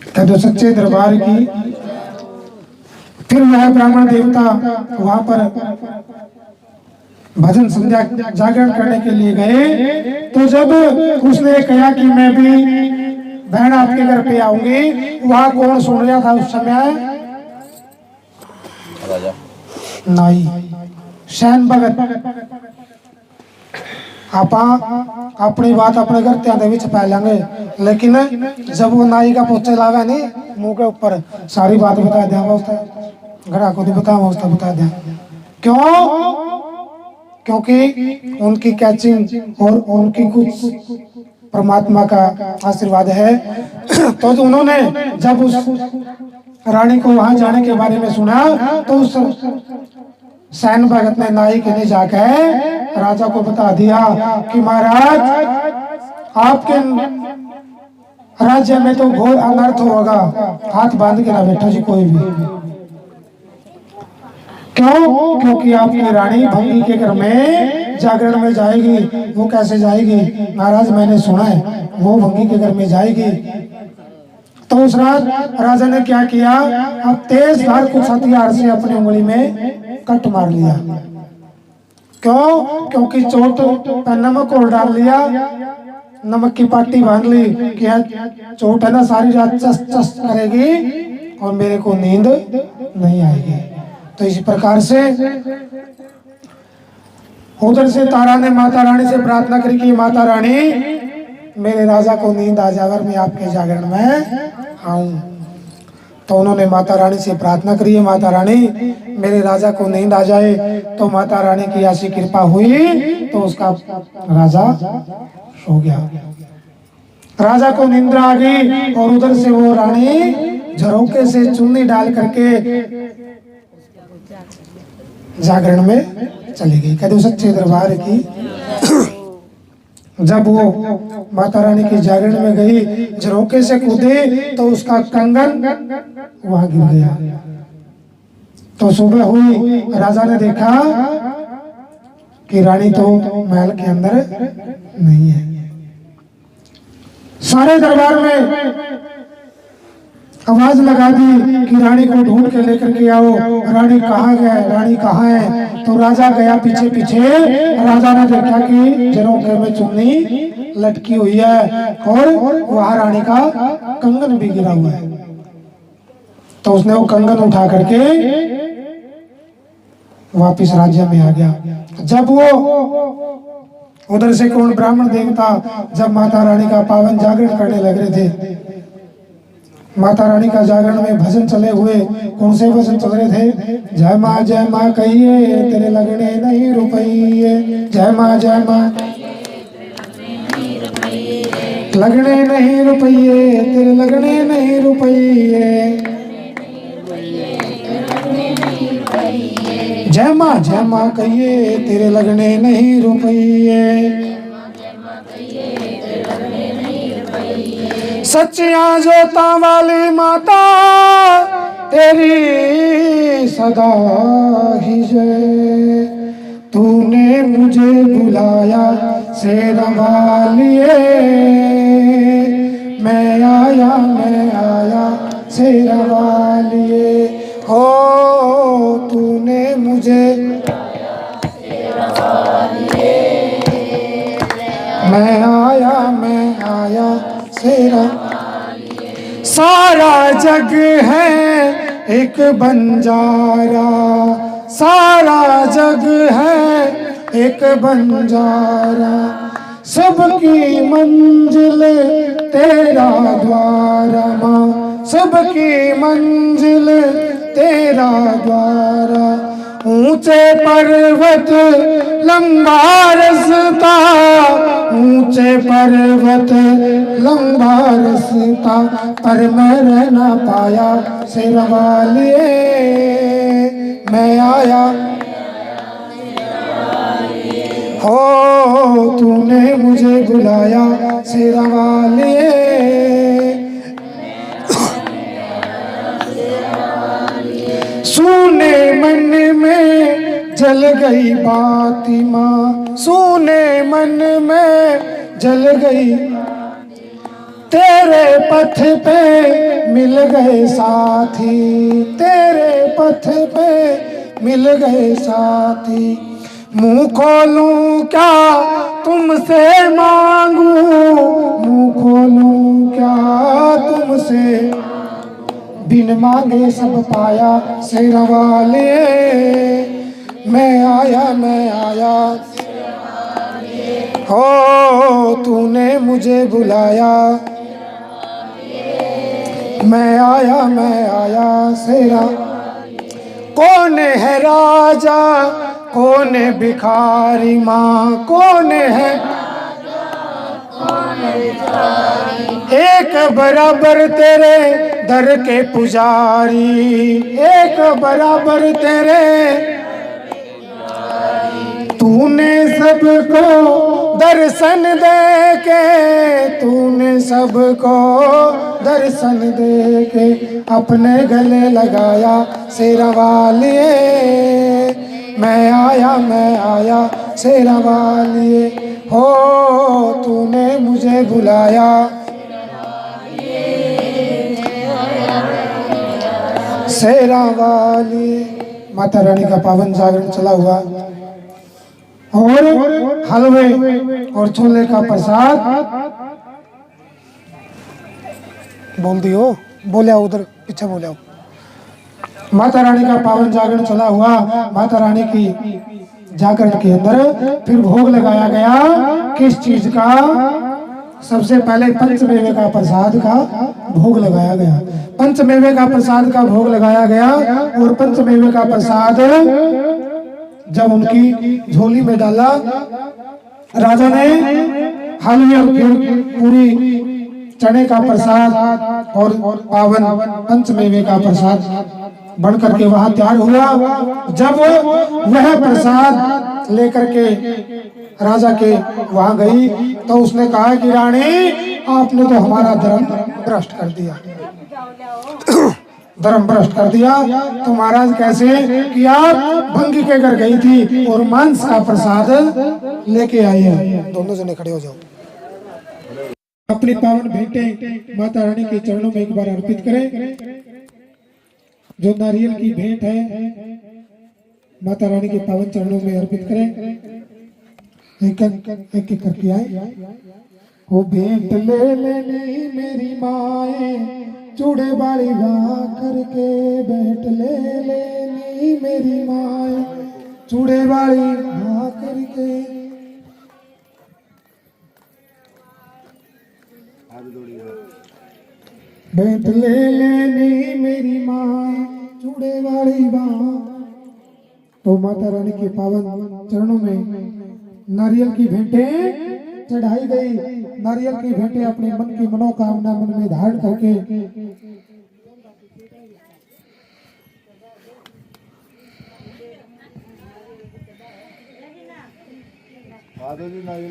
कहते सच्चे दरबार की। फिर वह ब्राह्मण देवता वहां पर भजन संध्या जागरण करने के लिए गए। तो जब उसने कहा कि मैं भी बहन आपके घर पे आऊंगी, वहां कौन सुन रहा था उस समय? राजा नाई सैन भगत। आपा अपनी बात अपने घर त्यादे विच पै लेंगे, लेकिन जब वो नाई का पोछे लावे नहीं मुंह के ऊपर, सारी बात बता देंगे उसका, घड़ा को नहीं बताऊंगा उसका बता दें। क्यों? क्योंकि उनकी कैचिंग और उनकी कुछ परमात्मा का आशीर्वाद है। तो उन्होंने जब उस रानी को वहां जाने के बारे में सुना, तो उस सैन भगत ने नाई के लिए जाकर राजा को बता दिया कि महाराज आपके राज्य में तो घोर अनर्थ होगा, हाथ बांध के ना बैठो जी कोई भी। क्यों? क्योंकि आपकी रानी भंगी के घर में जागरण में जाएगी। वो कैसे जाएगी महाराज? मैंने सुना है वो भंगी के घर में जाएगी। तो उस रात राजा ने क्या किया? अब तेज धार कुछ हथियार से अपनी उंगली में कट मार लिया। क्यों? क्योंकि चोट पर नमक और डाल लिया, नमक की पाटी बांध ली कि चोट है ना सारी रात चस चस करेगी और मेरे को नींद नहीं आएगी। तो इसी प्रकार से उधर से तारा ने माता रानी से प्रार्थना करी कि माता रानी मेरे राजा को नींद आ जाए, मैं आपके जागरण में आऊं। तो उन्होंने माता रानी से प्रार्थना करी है, माता रानी मेरे राजा को नींद आ जाए। तो माता रानी की ऐसी कृपा हुई तो उसका राजा सो गया। राजा को निंद्रा आ गई और उधर से वो रानी झरोके से चुन्नी डाल करके जागरण में चली गई। कहते सच्चे दरबार की जब वो माता रानी की जागरण में गई, झरोके से कूदी तो उसका कंगन वहां गिर गया। तो सुबह हुई, राजा ने देखा कि रानी तो महल के अंदर नहीं है। सारे दरबार में आवाज लगा दी कि रानी को ढूंढ के लेकर के आओ, रानी कहाँ है, रानी कहाँ है। तो राजा गया पीछे पीछे, राजा ने देखा कि झरोखे में चुन्नी लटकी हुई है और वहां रानी का कंगन भी गिरा हुआ है। तो उसने वो कंगन उठा करके वापिस राज्य में आ गया। जब वो उधर से कौन ब्राह्मण देवता जब माता रानी का पावन जागरण करने लग रहे थे, माता रानी का जागरण में भजन चले हुए, कौन से भजन चल रहे थे? जय माँ कहिए तेरे लगने नहीं रुपये, जय माँ लगने नहीं रुपये, तेरे लगने नहीं रुपये, जय माँ कहिए तेरे लगने नहीं रुपये। सच्चिया जोता वाली माता तेरी सदा ही जय, तूने मुझे बुलाया शेरा वालिए, मैं आया शेरा वालिए। हो तूने मुझे मैं आया शेरा। सारा जग है एक बंजारा, सारा जग है एक बंजारा, सबकी मंजिल तेरा द्वारा माँ, सबकी मंजिल तेरा द्वारा। ऊंचे पर्वत लंबा रास्ता, ऊंचे पर्वत लंबा रास्ता, पर मैं रह ना पाया शेरा वालिए, मैं आया। हो तूने मुझे बुलाया शेरा वालिए, सुने मन में जल गई बाती माँ, सुने मन में जल गई, तेरे पथ पे मिल गए साथी, तेरे पथ पे मिल गए साथी। मुंह खोलूं क्या तुमसे मांगू, मुंह खोलूं क्या तुमसे, बिन मांगे सब पाया शेरा वाले। मैं आया हो तूने मुझे बुलाया, मैं आया शेरा। कौन है राजा कौन है भिखारी, माँ कौन है एक बराबर तेरे दर के पुजारी, एक बराबर तेरे। तूने सबको दर्शन दे के, तूने सबको दर्शन दे के अपने गले लगाया शेरा वालिए। मैं आया शेरा वालिए, हो तूने मुझे बुलाया। शेरा वाली। माता रानी का पावन जागरण चला हुआ और हलवे और छोले का प्रसाद बोल दियो, बोले आओ उधर पीछे बोले आओ। माता रानी का पावन जागरण चला हुआ। माता रानी की जागरण के अंदर फिर भोग लगाया गया किस चीज का? सबसे पहले पंचमेवे का प्रसाद का भोग लगाया गया। पंचमेवे का प्रसाद का भोग लगाया गया और पंचमेवे का प्रसाद जब उनकी झोली में डाला, राजा ने हलवे और फिर पूरी चने का प्रसाद और पावन पंचमेवे का प्रसाद बन करके वहां तैयार हुआ। जब वह प्रसाद लेकर के राजा के वहां गई तो उसने कहा कि रानी आपने तो हमारा धर्म भ्रष्ट कर दिया, धर्म भ्रष्ट कर दिया। तो महाराज कैसे कि आप भंगी के घर गई थी और मांस का प्रसाद लेके आई है। दोनों जने खड़े हो जाओ। अपनी पावन भेंटें माता रानी के चरणों में एक बार अर्पित करें। जो नारियल की भेंट है माता रानी के पावन चरणों में अर्पित करें। एक एक करके आए। वो भेंट ले लेनी मेरी माए, चूड़े वाली बाँ करके भेंट ले लेनी मेरी माए, चूड़े वाली बाँ करके। भेंट ले लेनी मेरी माए, चूड़े वाली बाँ। तो माता रानी के पावन चरणों में नारियल की भेंटें चढ़ाई गई। नारियल की भेंटें अपने मन की मनोकामना मन में धारण करके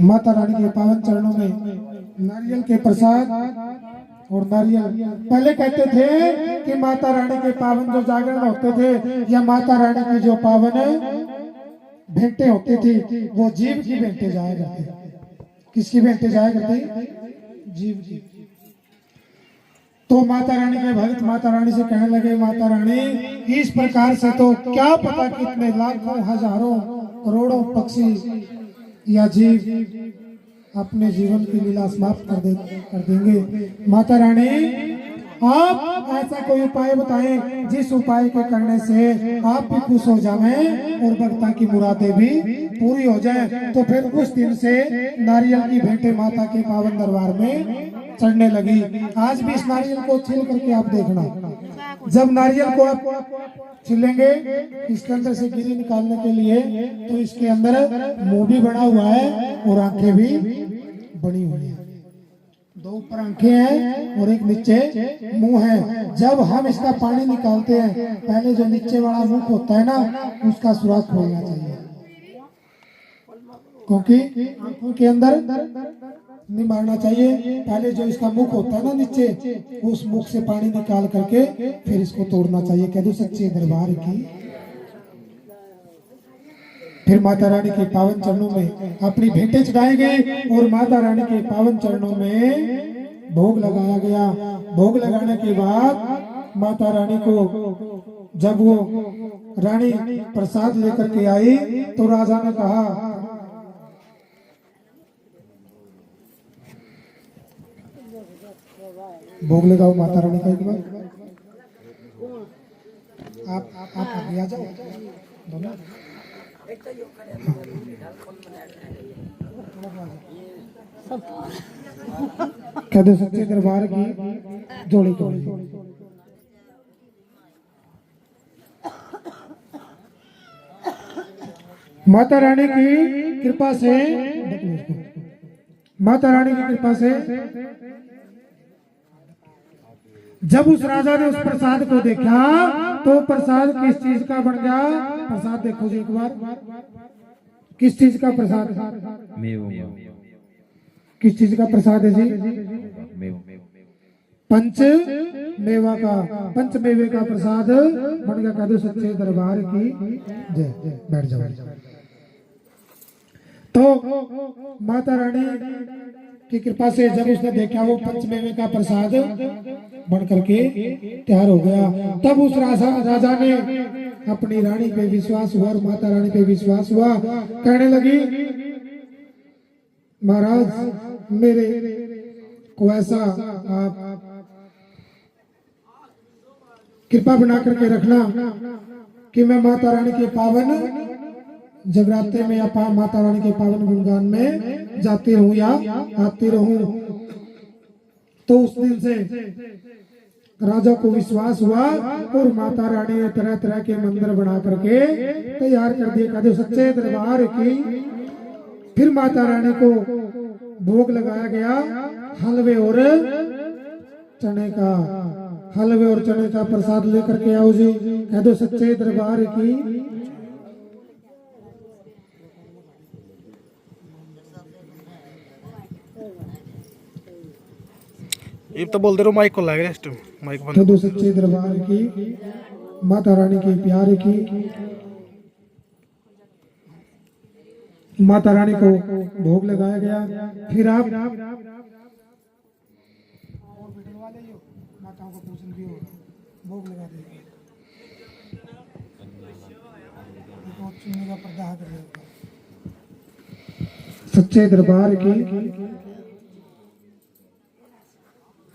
माता रानी के पावन चरणों में नारियल के प्रसाद और नारियल। पहले कहते थे कि माता रानी के पावन जो जागरण होते थे या माता रानी की जो पावन भेंटे होती थी वो जीव की भेंटे जाया करती। किसकी भेंटे जाया करती? जीव की। तो माता रानी के भक्त माता रानी से कहने लगे, माता रानी इस प्रकार से तो क्या पता कितने लाखों हजारों करोड़ों पक्षी या जीव अपने जीवन की लीला समाप्त कर देंगे। माता रानी आप ऐसा कोई उपाय बताएं जिस उपाय के करने से आप भी खुश हो जाएं और भक्ता की मुरादें भी पूरी हो जाएं। तो फिर उस दिन से नारियल की भेंटें माता के पावन दरबार में चढ़ने लगी। आज भी इस नारियल को छील करके आप देखना। जब नारियल को आप छीलेंगे इसके अंदर से गिरी निकालने के लिए तो इसके अंदर मुंह भी बना हुआ है और आंखें भी बनी हुई है। दो ऊपर आंखें हैं और एक नीचे मुंह है। जब हम इसका पानी निकालते हैं पहले जो नीचे वाला मुख होता है ना उसका सुराख खोलना चाहिए, क्योंकि आंखों के अंदर नहीं मारना चाहिए। पहले जो इसका मुख होता है ना नीचे उस मुख से पानी निकाल करके फिर इसको तोड़ना चाहिए। कह दो सच्चे दरबार की। फिर माता रानी के पावन चरणों में अपनी भेंटें चढ़ाई गई और माता रानी के पावन चरणों में भोग लगाया गया। भोग लगाने के बाद माता रानी को जब वो रानी प्रसाद लेकर के आई तो राजा ने कहा, भोग लगाओ माता रानी का एक बार। आप आगे आ जाओ दोनों। कहते सच्चे दरबार की जोड़ी तोड़ी। माता रानी की कृपा से, माता रानी की कृपा से जब उस राजा ने उस प्रसाद को देखा तो प्रसाद किस चीज का बन गया? प्रसाद देखो जी एक बार, किस चीज का प्रसाद? किस चीज का प्रसाद है जी? पंच मेवा का, पंच मेवे का प्रसाद बन गया। कह दो सच्चे दरबार की जय। बैठ जाओ। तो माता रानी की कृपा से जब उसने देखा वो पंचमेवे का प्रसाद बन करके तैयार हो गया, तब उस राजा ने अपनी रानी पे विश्वास हुआ और माता रानी पे विश्वास हुआ। कहने लगी, महाराज मेरे को ऐसा आप कृपा बना करके रखना कि मैं माता रानी के पावन जगराते में या माता रानी के पावन गुणगान में जाती रहूं या आती रहूं। तो उस दिन से राजा को विश्वास हुआ और माता रानी ने तरह तरह के मंदिर बना करके तैयार कर दिए। कहते सच्चे दरबार की। फिर माता रानी को भोग लगाया गया हलवे और चने का। हलवे और चने का प्रसाद लेकर के आओ जी। कह दो सच्चे दरबार की। ये तो बोल दे रहा माइक को लग रहा है माइक कह दो सच्चे दरबार की, माता रानी के प्यार की। माता रानी को भोग लगाया गया। फिर आप माताओं को पूजन भी होगा, भोग लगा देंगे। का पर्दा सच्चे दरबार की।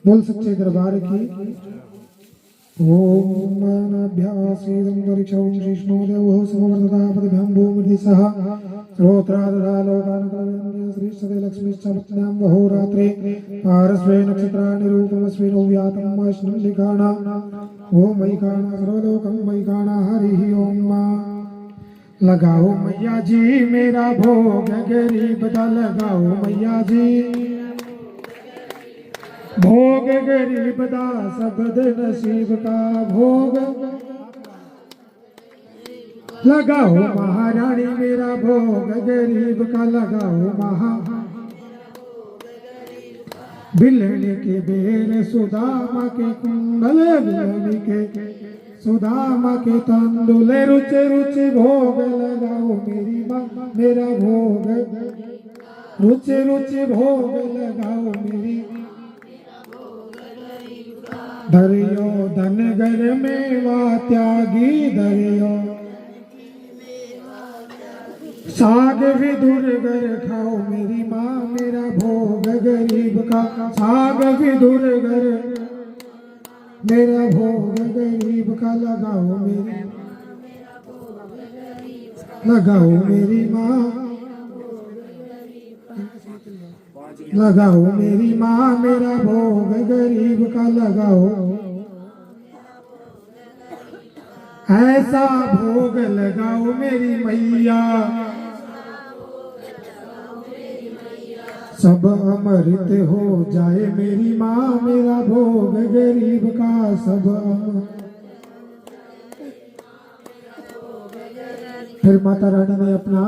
बोल सच्चे दरबार की। ओम मनाभ्यासीदं परिक्षं श्रीष्णोदेवो समवर्ततापदभ्यं भूमिदिसः श्रोत्रादधा लोकानुकलयन्ति श्रीष्ठते लक्ष्मीश्चपत्न्यां वहोरात्रे पारस्वे नक्षत्रानिरूपमस्वे नव्यातं वैष्णं लिखाणा ओम मैकाणा सर्वलोकं मैकाणा हरिः ओम। लगाओ मैया जी मेरा भोग गरीब दा लगाओ मैया जी भोग गरीब दा सबद नसीब का भोग लगाओ महारानी मेरा भोग गरीब का लगाओ महा बिलने के बेर सुदामा के कुंडल बिलने के सुदामा के तंदुल रुच रुच भोग लगाओ मेरी माँ मेरा भोग रुच रुच भोग लगाओ मेरी धरियो धन घर मेवा त्यागी धरियो साग विदुर घर खाओ मेरी माँ मेरा भोग गरीब का साग विदुर घर मेरा भोग गरीब का लगाओ मेरी माँ लगाओ मेरी माँ मेरा भोग गरीब का लगाओ ऐसा भोग लगाओ मेरी मैया सब अमृत हो जाए मेरी माँ मेरा भोग गरीब का सब फिर माता रानी ने अपना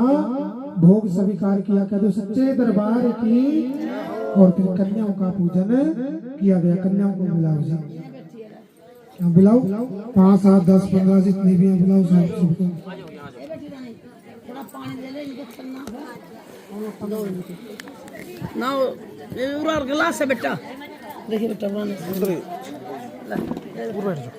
भोग स्वीकार किया। कह दो सच्चे दरबार की। और फिर कन्याओं का पूजन किया गया। कन्याओं को बुलाओ जी, बुलाओ 5, 7, 10, 15 जितने भी हैं बुलाओ सबको। ना गिलास है बेटा। देखिए बेटा उधर ही। ऊपर बैठ जाओ।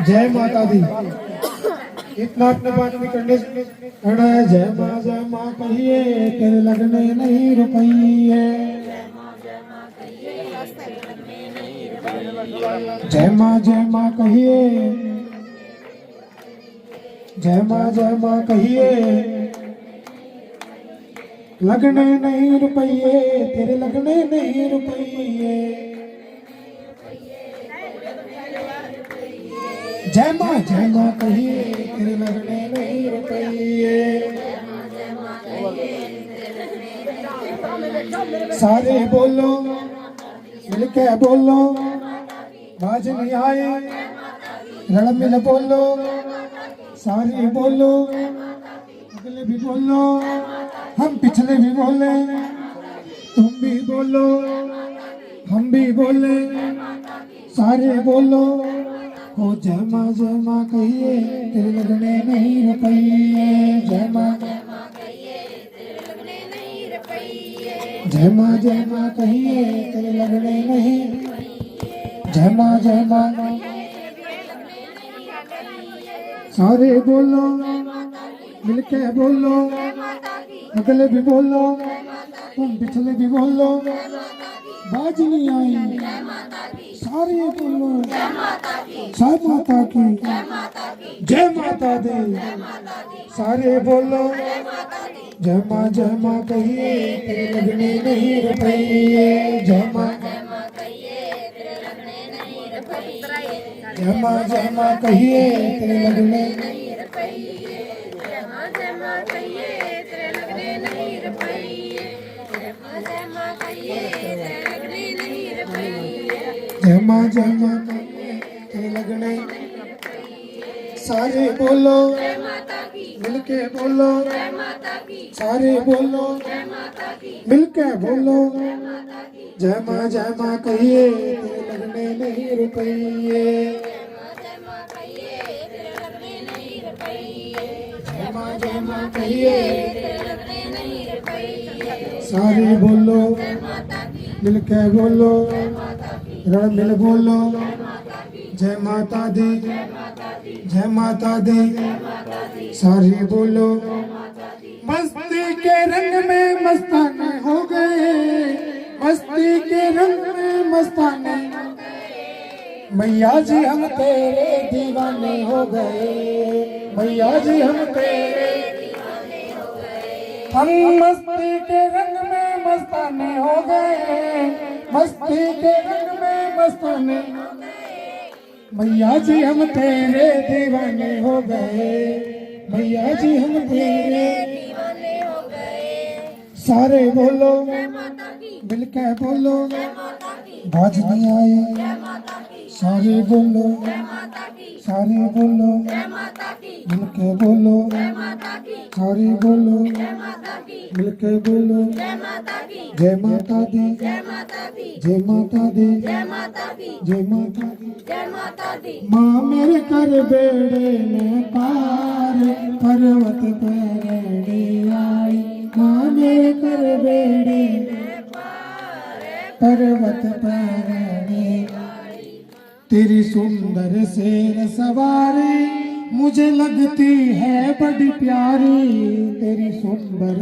जय माता दी। इतना अपने बात नहीं करने से कहना है जय माँ कहिए तेरे लगने नहीं रुपये। जय माँ कहिए जय माँ कहिए लगने नहीं रुपये तेरे लगने नहीं रुपये। जय माँ कहिए तेरे लगने नहीं रुपये। सारे बोलो मिलके बोलो बाज नहीं आए रल मिल बोलो सारे बोलो अगले भी बोलो हम पिछले भी बोले तुम भी बोलो हम भी बोले सारे बोलो हो जय माँ कहिए तेरे लगने नहीं रुपये। जय माँ कहिए तेरे लगने नहीं रुपये। जय माँ कहिए तेरे लगने नहीं। जय माँ सारे बोलो मिलके बोलो अगले भी बोलो तुम पिछले भी बोलो बाज नहीं आई सारे बोलो साई माता की जय माता दी। सारे बोलो जय माँ कहिए तेरे लगने नहीं रुपये। जय माँ कहिए तेरे लगने नहीं रुपये। जय माँ कहिए तेरे लगने नहीं रुपये। जय माँ कहिए तेरे लगने नहीं रुपये। जय माँ कहिए तेरे लगने नहीं रुपये। जय माँ कहिए तेरे लगने। सारे बोलो मिलके बोलो सारे बोलो मिलके बोलो जय माँ कहिए तेरे लगने नहीं रुपये। जय माँ कहिए सारे बोलो मिलके बोलो रल मिल बोलो जय माता दी जय माता दी। सारे बोलो मस्ती के रंग में मस्ताने हो गए मस्ती के रंग में मस्ताने मैया जी हम तेरे दीवाने हो गए। मैया जी हम तेरे दीवाने हो गए। हम मस्ती के रंग में मस्ताने हो गए मस्ती के रंग में मस्ताने मैया जी हम तेरे दीवाने हो गए। मैया जी हम तेरे दीवाने हो गए। सारे बोलो मिलके बोलो बाज नहीं आए सारे बोलो मिलके बोलो सारे बोलो मिलके बोलो जय माता दी जय माता दी जय माता दी जय माता दी। माँ मेरे कर बेड़े में पार पर्वत पैरणी आई। माँ मेरे कर बेड़े में पार पर्वत पैरणी आई। तेरी सुंदर शेर सवारी मुझे लगती है बड़ी प्यारी। तेरी सुंदर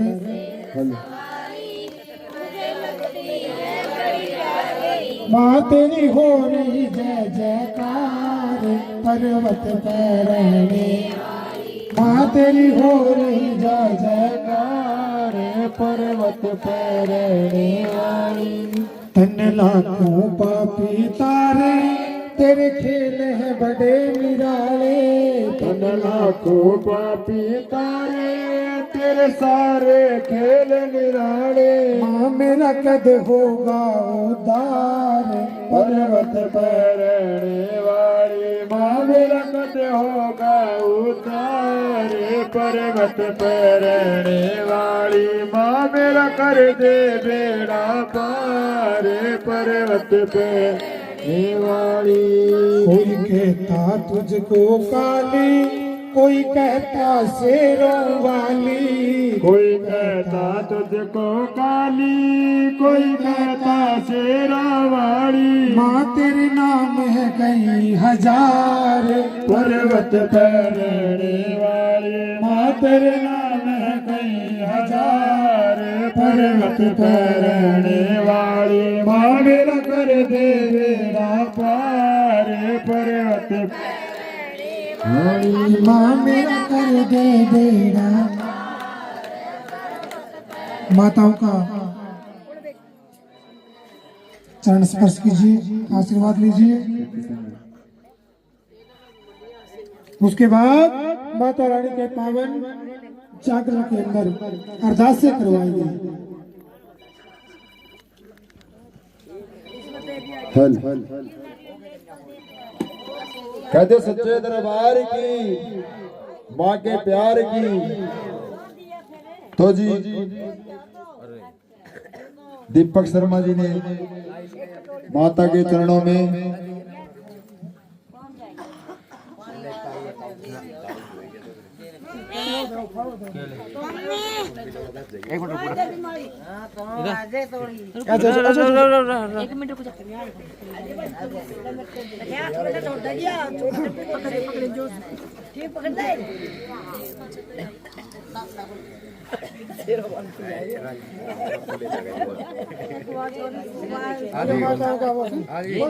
माँ तेरी हो रही जय जयकार पर्वत पैरणी। माँ तेरी हो रही जय जयकार पर्वत पैरणी आई। तन लाखों पापी तारे तेरे खेल है बड़े निराले। तन लाखों पापी तारे मेरे सारे खेल निराले। माँ मेरा कद होगा उदार, पर्वत पर रहने वाली माँ मेरा कद होगा उतार। पर्वत पर रहने वाली माँ मेरा कर दे बेड़ा पार। पर्वत पे रहने वाली। कोई कहता तुझको काली, कोई कहता शेरों वाली। कोई कहता तुझको काली, कोई कहता शेरा वाली। माँ तेरे नाम है कई हजार, पर्वत पर रहने वाली माँ तेरे नाम है कई हजार। पर्वत पर रहने वाली माँ मेरा कर दे बेड़ा पार। पर्वत माँ मेरा कर दे बेड़ा। माताओं का चरण स्पर्श कीजिए, आशीर्वाद लीजिए। उसके बाद माता रानी के पावन जागरण के अंदर अरदास से करवाएंगे। हल कहते सच्चे दरबार की माँ के प्यार की। तो जी दीपक शर्मा जी ने माता के चरणों में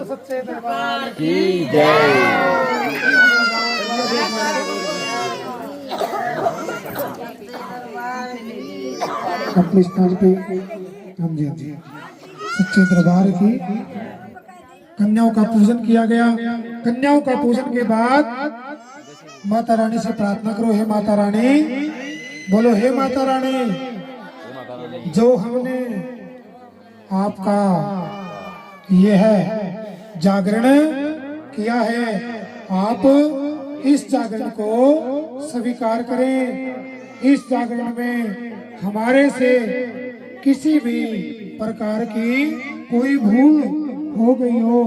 सच्चे दरबार की जय। अपने स्थान पे हम जी जी सच्चे दरबार की कन्याओं का पूजन किया गया। कन्याओं का पूजन के बाद माता रानी से प्रार्थना करो, हे माता रानी, बोलो हे माता रानी, जो हमने आपका ये है जागरण किया है, आप इस जागरण को स्वीकार करें। इस जागरण में हमारे से किसी भी प्रकार की कोई भूल हो गई हो,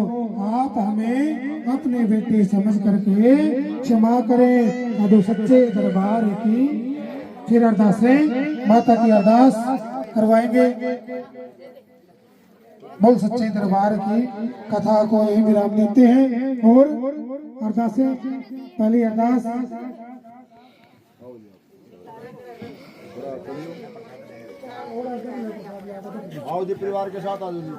आप हमें अपने बेटे समझ करके क्षमा करें। अदो सच्चे दरबार की फिर अरदासें, माता की अरदास करवाएंगे। बोल सच्चे दरबार की कथा को यही विराम देते हैं और अरदासें। पहली अरदास, आओ जी परिवार के साथ आ जाओ जी।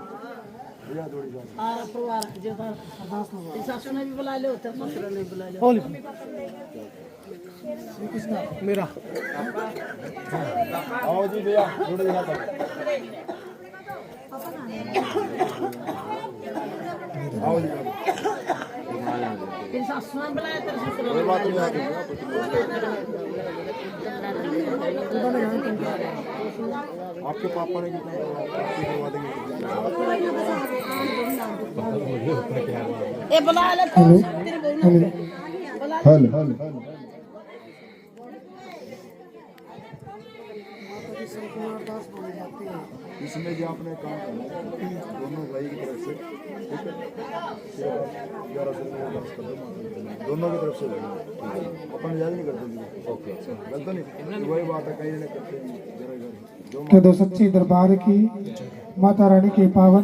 सासू ने भी बुला लो, ससुर ने बुला लो। होली मेरा आओ जी भैया जोड़े के साथ आओ जी। तेरी सासू ने बुलाया, तेरे ससुर कोई बात नहीं आती। आपके पापा ने कितना करवा देंगे। ए बुला ले तो तेरे बहू ने बुला ले। हल इसमें जो आपने काम किया दोनों भाई की तरफ से, ठीक है, 1100 दोनों की तरफ से अपन याद नहीं करते। ओके, गलत नहीं, वही बात है, कहीं नहीं करते। के दो सच्ची दरबार की माता रानी के पावन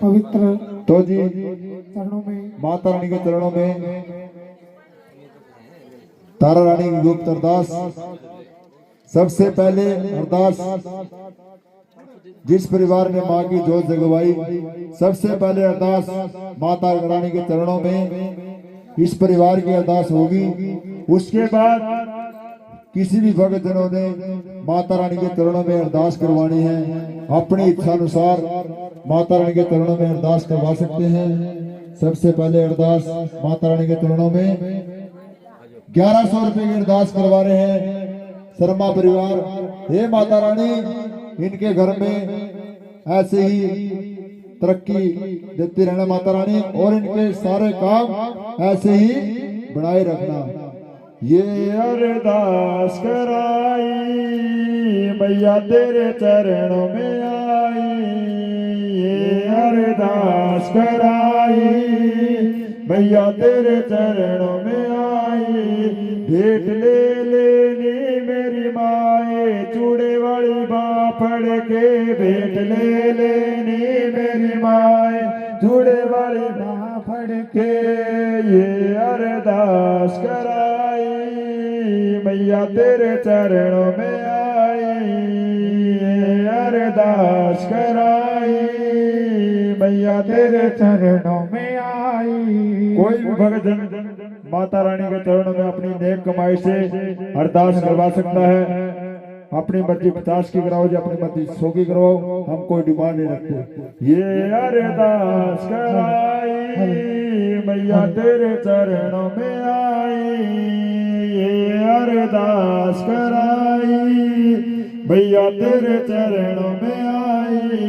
पवित्र तो जी चरणों में, माता रानी के चरणों में तारा रानी की गुप्त अरदास। सबसे पहले अरदास जिस परिवार ने माँ की जोत जगवाई, सबसे पहले अरदास माता रानी के चरणों में इस परिवार की अरदास होगी। उसके बाद किसी भी भक्त जनों ने माता रानी के चरणों में अरदास करवानी है, अपनी इच्छा अनुसार माता रानी के चरणों में अरदास करवा सकते हैं। सबसे पहले अरदास माता रानी के चरणों में 1100 रुपए की अरदास करवा रहे हैं। शर्मा परिवार। हे माता रानी, इनके घर में ऐसे ही तरक्की देती रहना माता रानी, और इनके सारे काम ऐसे ही बनाए रखना। ये अरदास कराई मैया तेरे चरणों में आई, ये अरदास कराई मैया तेरे चरणों में आई। भेंट ले लेनी मेरी माए चूड़े वाली बाँ फड़ के, भेंट ले लेनी मेरी माए चूड़े वाली बाँ फड़ के। ये अरदास कराई मैया तेरे चरणों में आई, ये अरदास कराई मैया तेरे चरणों में आई। कोई भी भक्तजन माता रानी के चरणों में अपनी नेक कमाई से अरदास करवा सकता है। अपनी मर्जी 50 की कराओ या अपनी मर्जी 100 की करवाओ, हम कोई डिमांड नहीं रखते। ये अरदास कराई मैया तेरे चरणों में आई, ये अरदास कराई मैया तेरे चरणों में आई।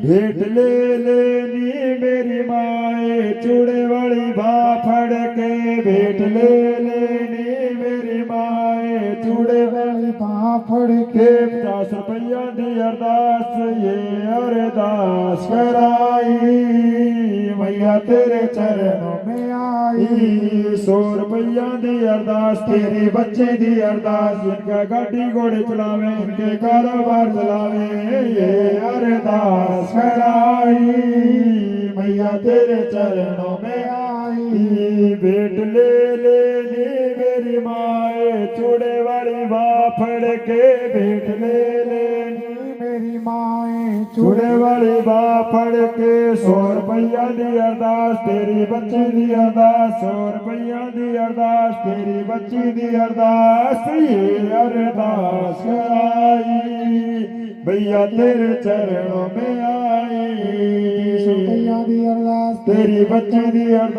भेंट ले लेनी मेरी माए चूड़े वाली बाँ फड़ के, भेंट ले लेनी मेरी माए चूड़े वाली बाँ फड़ के। 50 रुपया दी अरदास ये अरदास कराई मैया तेरे चरणों में आई। 100 रुपया दी अरदास तेरे बच्चे दी अरदास, इनका गाड़ी घोड़े चलावे इनके कारोबार चलावे। ये अरदास कराई मैया तेरे चरणों में आई। भेंट ले लेनी मेरी माए चूड़े वाली बाँ फड़ के, भेंट ले लेनी मेरी माए चूड़े वाली बाँ फड़ के। 100 रुपया दी अरदास तेरी बच्ची दी अरदास, 100 रुपया दी अरदास तेरी बच्ची दी अरदास। ये अरदास कराई भैया तेरे चरणों में आई, 100 रुपया दी अरदास तेरी बच्ची दी अरदास।